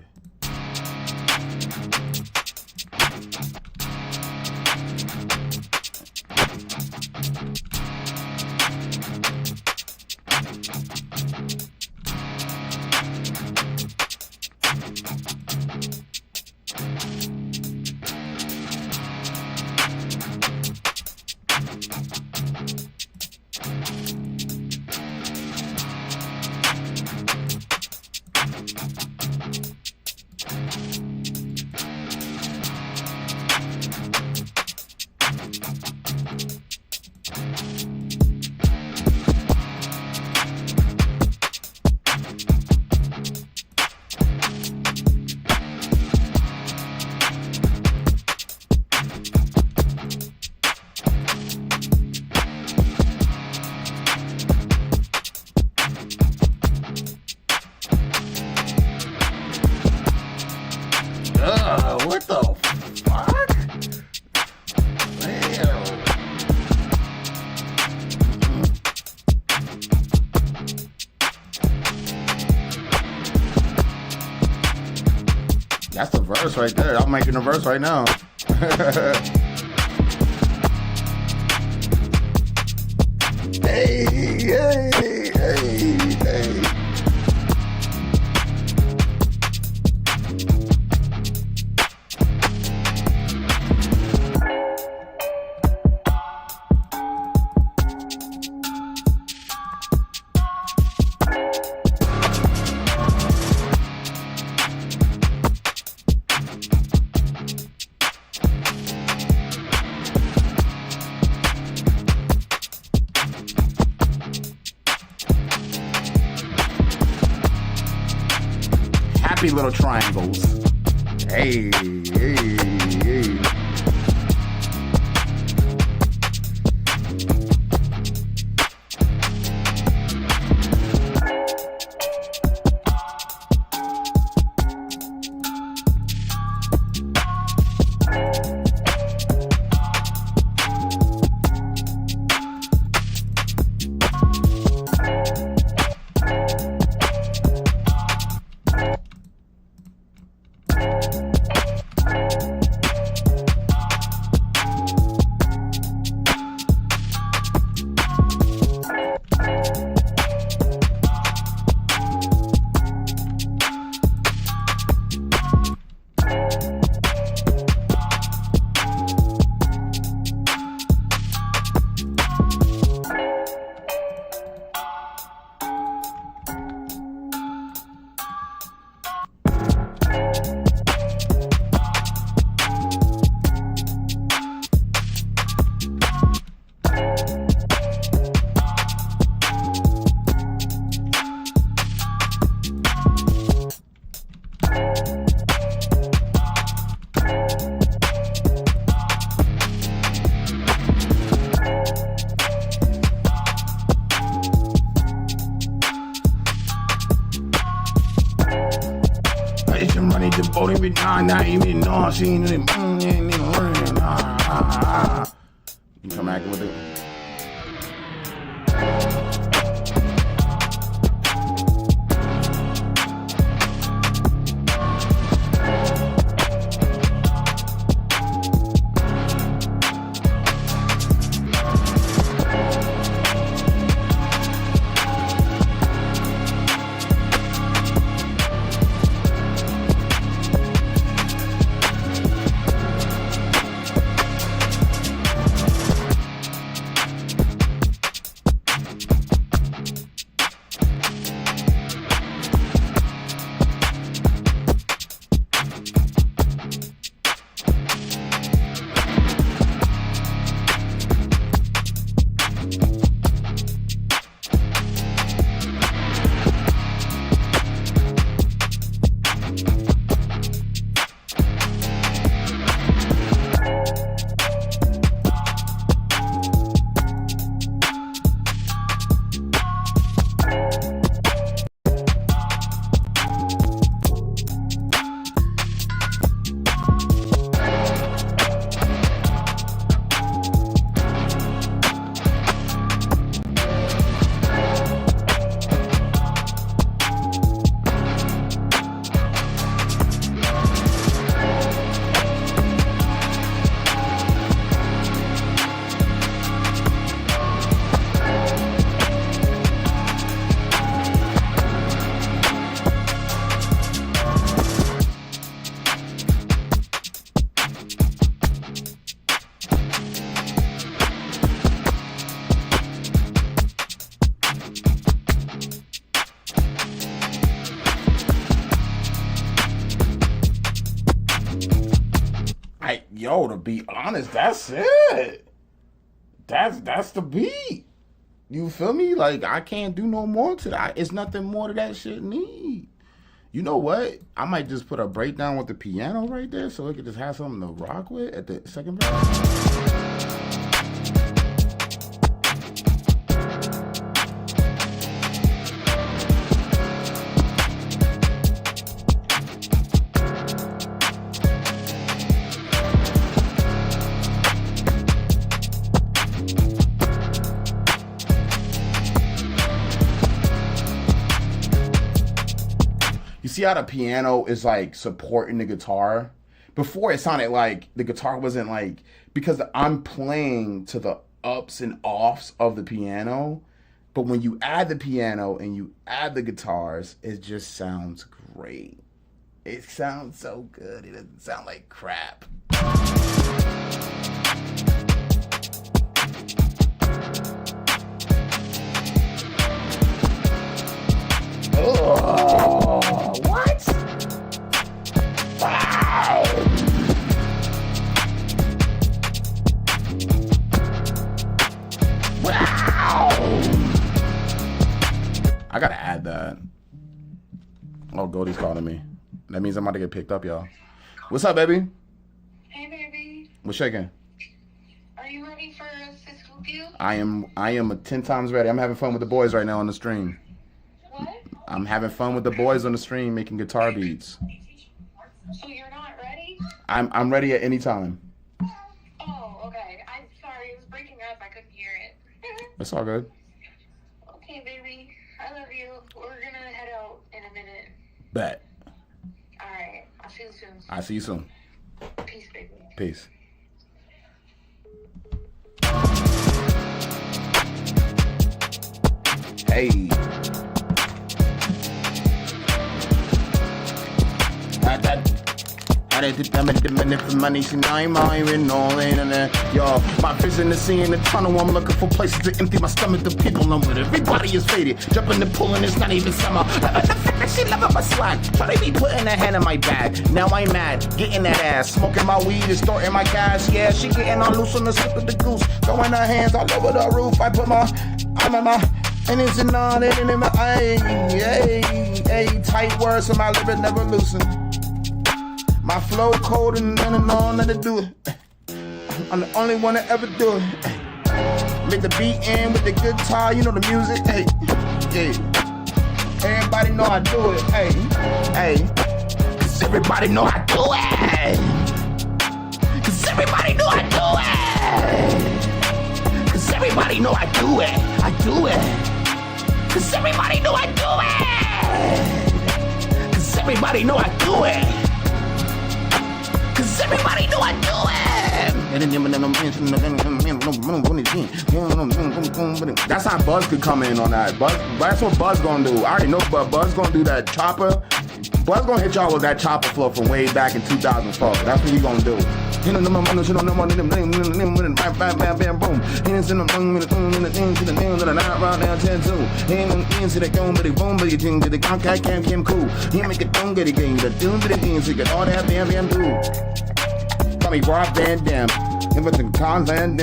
What the fuck? Damn. That's the verse right there. I'm making the verse right now. Hey, hey, hey, hey. Happy little triangles. Hey, hey, hey. You come back with it. To be honest, that's it. That's the beat. You feel me? Like, I can't do no more to that. It's nothing more to that shit need. You know what? I might just put a breakdown with the piano right there so we could just have something to rock with at the second verse. See how the piano is like supporting the guitar? Before it sounded like the guitar wasn't like, because I'm playing to the ups and offs of the piano, but when you add the piano and you add the guitars, it just sounds great. It sounds so good. It doesn't sound like crap. Oh, what? Wow. Wow. I gotta add that. Oh, Goldie's calling me. That means I'm about to get picked up, y'all. What's up, baby? Hey, baby. What's shaking? Are you ready for a physical view? I am 10 times ready. I'm having fun with the boys right now on the stream. What? I'm having fun with the boys on the stream making guitar beats. So you're not ready? I'm ready at any time. Oh, okay. I'm sorry. It was breaking up. I couldn't hear it. It's all good. Okay, baby. I love you. We're gonna head out in a minute. Bet. All right. I'll see you soon. I'll see you soon. Peace, baby. Peace. Hey. I did the minute for money, see now I'm iron all in and yo, my vision is seeing the tunnel. I'm looking for places to empty my stomach. The people I'm with, everybody is faded. Jumping and pulling, it's not even summer. She loving my swag. Try to be putting a hand in my bag. Now I'm mad, getting that ass. Smoking my weed, distorting my gas. Yeah, she getting all loose on the slip of the goose. Throwing her hands all over the roof. I put I'm in my. And it's on it and in my tight words so my lips never loosen. My flow cold and none and all that to do it. I'm the only one that ever do it. Make the beat in with the guitar, you know the music. Hey, yeah. Everybody know I do it. Hey, hey. Cause everybody know I do it. Cause everybody know I do it. Cause everybody know I do it. I do it. Cause everybody know I do it. Cause everybody know I do it. Cause everybody know I do it. That's how Buzz could come in on that. That's what Buzz gonna do. I already know, but Buzz gonna do that chopper. Buzz gonna hit y'all with that chopper flow from way back in 2004. That's what he gonna do. You know, boom. Call me Rob Van Dam. Everything Conland.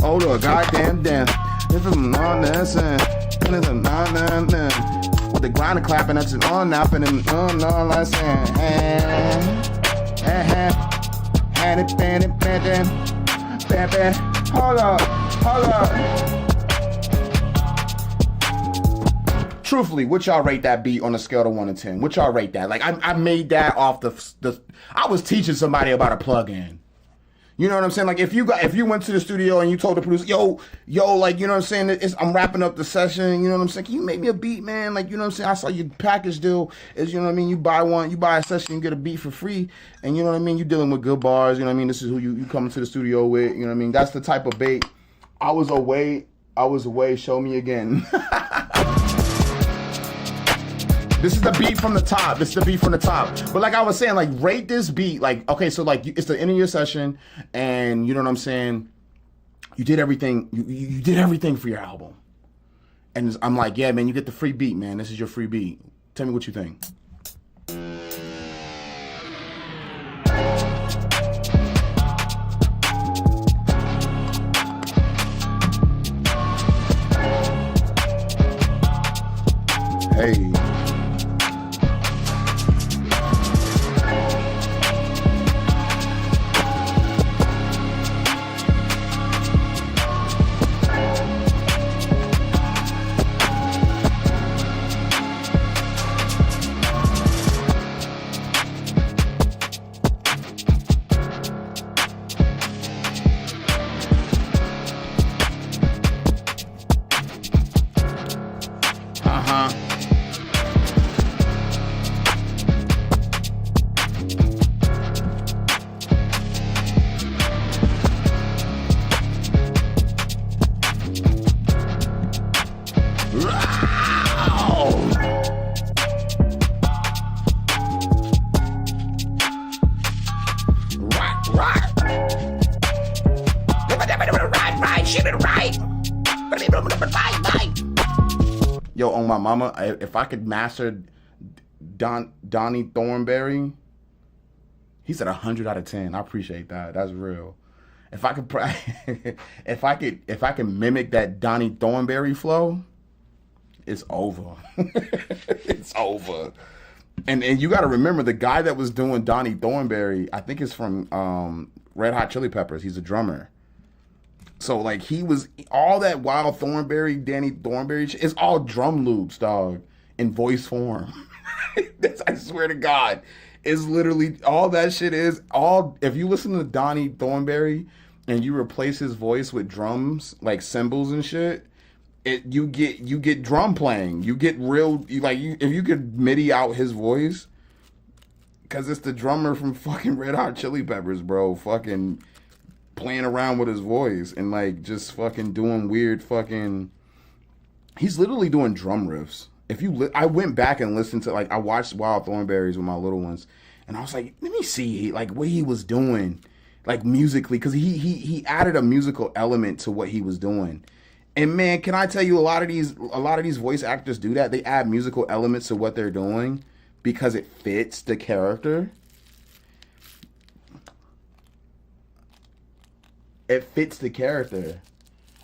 Oh, look, goddamn damn. This is nonsense. This is nonsense. With the grinder clapping, that's it on up and on like hold up. Truthfully, what y'all rate that beat on a scale of 1 to 10? What y'all rate that? Like, I made that off the I was teaching somebody about a plug-in. You know what I'm saying? Like, if you went to the studio and you told the producer, yo, like, you know what I'm saying? I'm wrapping up the session. You know what I'm saying? Can you make me a beat, man? Like, you know what I'm saying? I saw your package deal is, you know what I mean? You buy a session, you get a beat for free. And you know what I mean? You dealing with Goodbarz. You know what I mean? This is who you come to the studio with. You know what I mean? That's the type of bait. I was away. Show me again. This is the beat from the top. But like I was saying, like, rate this beat. Like, okay, so like it's the end of your session, and you know what I'm saying? You did everything. You did everything for your album. And I'm like, yeah, man, you get the free beat, man. This is your free beat. Tell me what you think. Yo, on my mama, if I could master Donnie Thornberry, he's at 100 out of 10. I appreciate that. That's real. If I could, if I can mimic that Donnie Thornberry flow, it's over. It's over. And you got to remember the guy that was doing Donnie Thornberry, I think is from Red Hot Chili Peppers. He's a drummer. So like he was all that Wild Thornberry, Danny Thornberry, it's all drum loops, dog, in voice form. I swear to God, it's literally all that shit is all. If you listen to Donnie Thornberry and you replace his voice with drums, like cymbals and shit, you get drum playing. You get real, if you could MIDI out his voice, because it's the drummer from fucking Red Hot Chili Peppers, bro. Fucking playing around with his voice and like just fucking doing weird fucking. He's literally doing drum riffs. I went back and listened to I watched Wild Thornberries with my little ones, and I was like, let me see like what he was doing, like musically, because he added a musical element to what he was doing. And man, can I tell you, a lot of these voice actors do that. They add musical elements to what they're doing because it fits the character. It fits the character.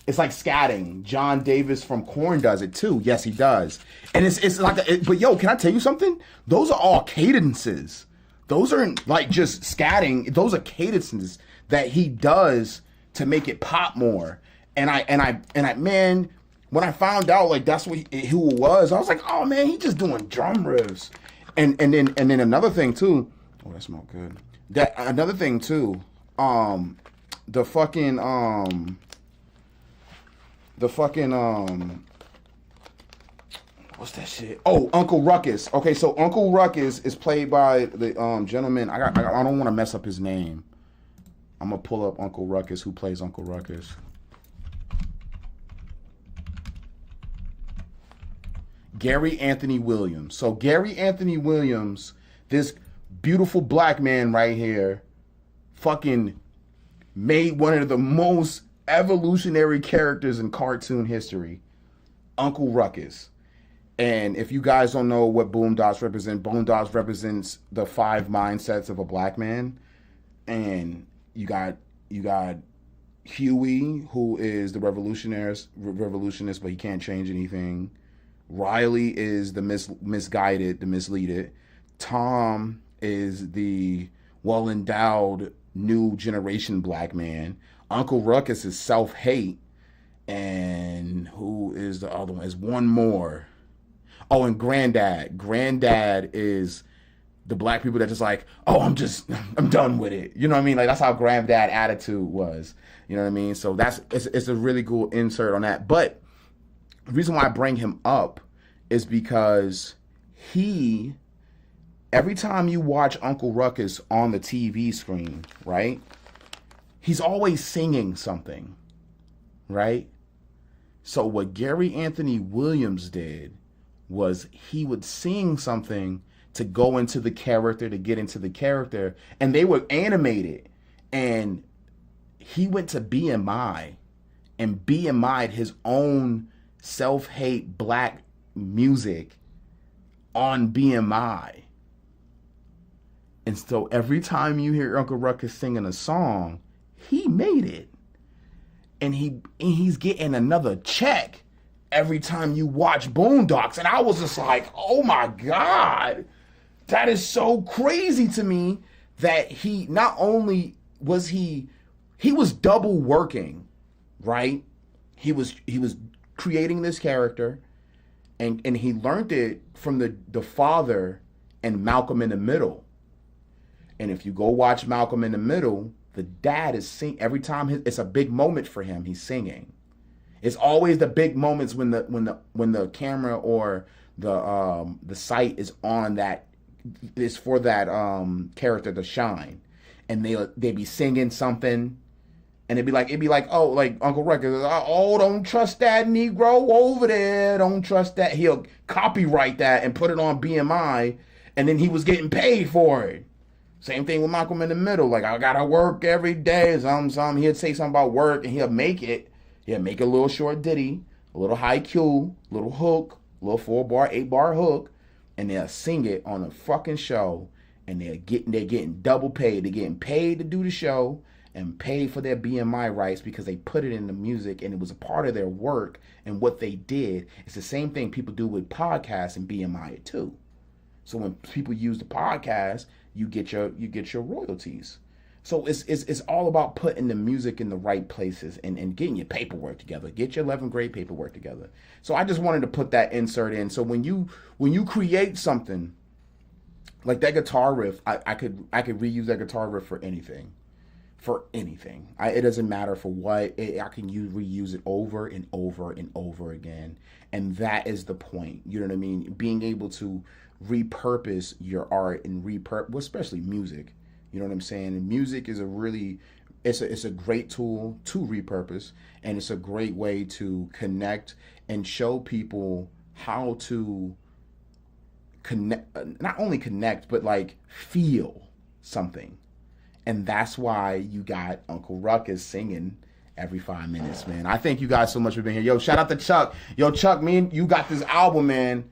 It's like scatting. John Davis from Korn does it too. Yes, he does. And it's like, but yo, can I tell you something? Those are all cadences. Those aren't like just scatting. Those are cadences that he does to make it pop more. And I, man, when I found out like that's who it was, I was like, oh man, he's just doing drum riffs. And then another thing too. Oh, that smells good. Another thing too. The fucking what's that shit? Oh, Uncle Ruckus. Okay, so Uncle Ruckus is played by the gentleman. I don't want to mess up his name. I'm gonna pull up Uncle Ruckus, who plays Uncle Ruckus. Gary Anthony Williams. So Gary Anthony Williams, this beautiful black man right here, fucking made one of the most evolutionary characters in cartoon history, Uncle Ruckus. And if you guys don't know what Boondocks represents the 5 mindsets of a black man. And you got Huey, who is the revolutionist, but he can't change anything. Riley is the misguided, the misleaded. Tom is the well-endowed new generation black man. Uncle Ruckus is self-hate. And who is the other one? Is one more. Oh, and Granddad. Granddad is the black people that just like, oh, I'm done with it. You know what I mean? Like that's how Granddad attitude was. You know what I mean? So it's a really cool insert on that. But the reason why I bring him up is because every time you watch Uncle Ruckus on the TV screen, right? He's always singing something, right? So what Gary Anthony Williams did was he would sing something to go into the character, to get into the character, and they were animated. And he went to BMI and BMI'd his own self-hate black music on BMI. And so every time you hear Uncle Ruckus singing a song, he made it. And he's getting another check every time you watch Boondocks. And I was just like, oh my God, that is so crazy to me that he not only was he was double working, right? He was creating this character, and he learned it from the father and Malcolm in the Middle. And if you go watch Malcolm in the Middle, the dad is singing every time. It's a big moment for him. He's singing. It's always the big moments when the camera or the sight is on that is for that character to shine, and they be singing something, and it'd be like oh, like Uncle Ruckus, oh, don't trust that Negro over there, don't trust that. He'll copyright that and put it on BMI, and then he was getting paid for it. Same thing with Malcolm in the Middle. Like, I gotta work every day. Some. He'd say something about work, and he'll make it. He'll make a little short ditty, a little high cue, little hook, a little 4-bar, 8-bar hook, and they'll sing it on a fucking show. And they're getting double paid. They're getting paid to do the show and paid for their BMI rights because they put it in the music and it was a part of their work and what they did. It's the same thing people do with podcasts and BMI too. So when people use the podcast, you get your royalties. So it's all about putting the music in the right places and getting your paperwork together. Get your 11th grade paperwork together. So I just wanted to put that insert in. So when you create something like that guitar riff, I could reuse that guitar riff for anything. For anything. It doesn't matter for what. I can reuse it over and over and over again. And that is the point. You know what I mean? Being able to repurpose your art and well, especially music. You know what I'm saying? And music is it's a great tool to repurpose, and it's a great way to connect and show people how to connect, not only connect, but like feel something. And that's why you got Uncle Ruckus singing every 5 minutes, man. I thank you guys so much for being here. Yo, shout out to Chuck. Yo, Chuck, me and you got this album, man,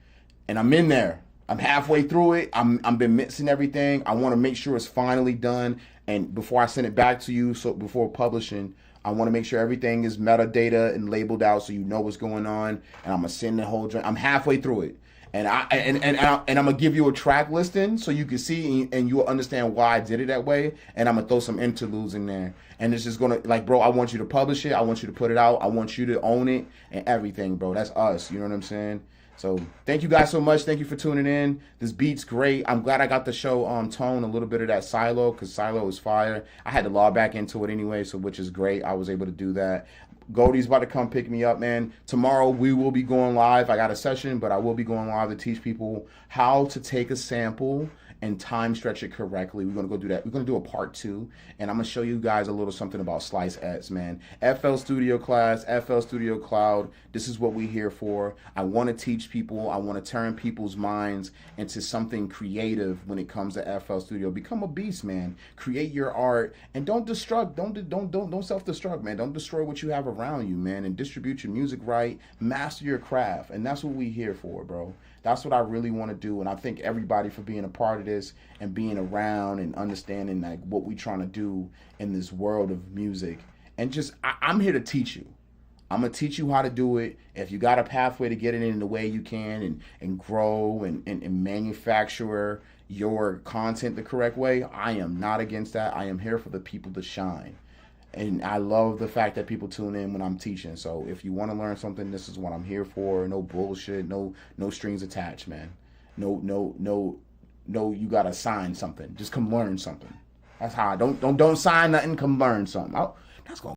and I'm in there. I'm halfway through it. I'm been mixing everything. I want to make sure it's finally done. And before I send it back to you, so before publishing, I want to make sure everything is metadata and labeled out so you know what's going on. And I'm gonna send the whole joint. I'm halfway through it. And I'm gonna give you a track listing so you can see and you'll understand why I did it that way. And I'm gonna throw some interludes in there. And it's just gonna, like, bro, I want you to publish it. I want you to put it out. I want you to own it and everything, bro. That's us. You know what I'm saying? So thank you guys so much. Thank you for tuning in. This beat's great. I'm glad I got the show tone, a little bit of that Silo, because Silo is fire. I had to log back into it anyway, so which is great. I was able to do that. Goldie's about to come pick me up, man. Tomorrow we will be going live. I got a session, but I will be going live to teach people how to take a sample and time stretch it correctly. We're going to go do that. We're going to do a part 2, and I'm going to show you guys a little something about Slice Eds, man. FL Studio class, FL Studio Cloud, this is what we're here for. I want to teach people. I want to turn people's minds into something creative when it comes to FL Studio. Become a beast, man. Create your art, and don't destruct. Don't self-destruct, man. Don't destroy what you have around you, man, and distribute your music right. Master your craft, and that's what we're here for, bro. That's what I really want to do, and I thank everybody for being a part of this and being around and understanding like what we're trying to do in this world of music. And just, I'm here to teach you. I'm going to teach you how to do it. If you got a pathway to get it in the way you can and grow and manufacture your content the correct way, I am not against that. I am here for the people to shine. And I love the fact that people tune in when I'm teaching. So if you want to learn something, this is what I'm here for. No bullshit, no strings attached, man. No, you gotta sign something. Just come learn something. That's how don't sign nothing, come learn something. That's gonna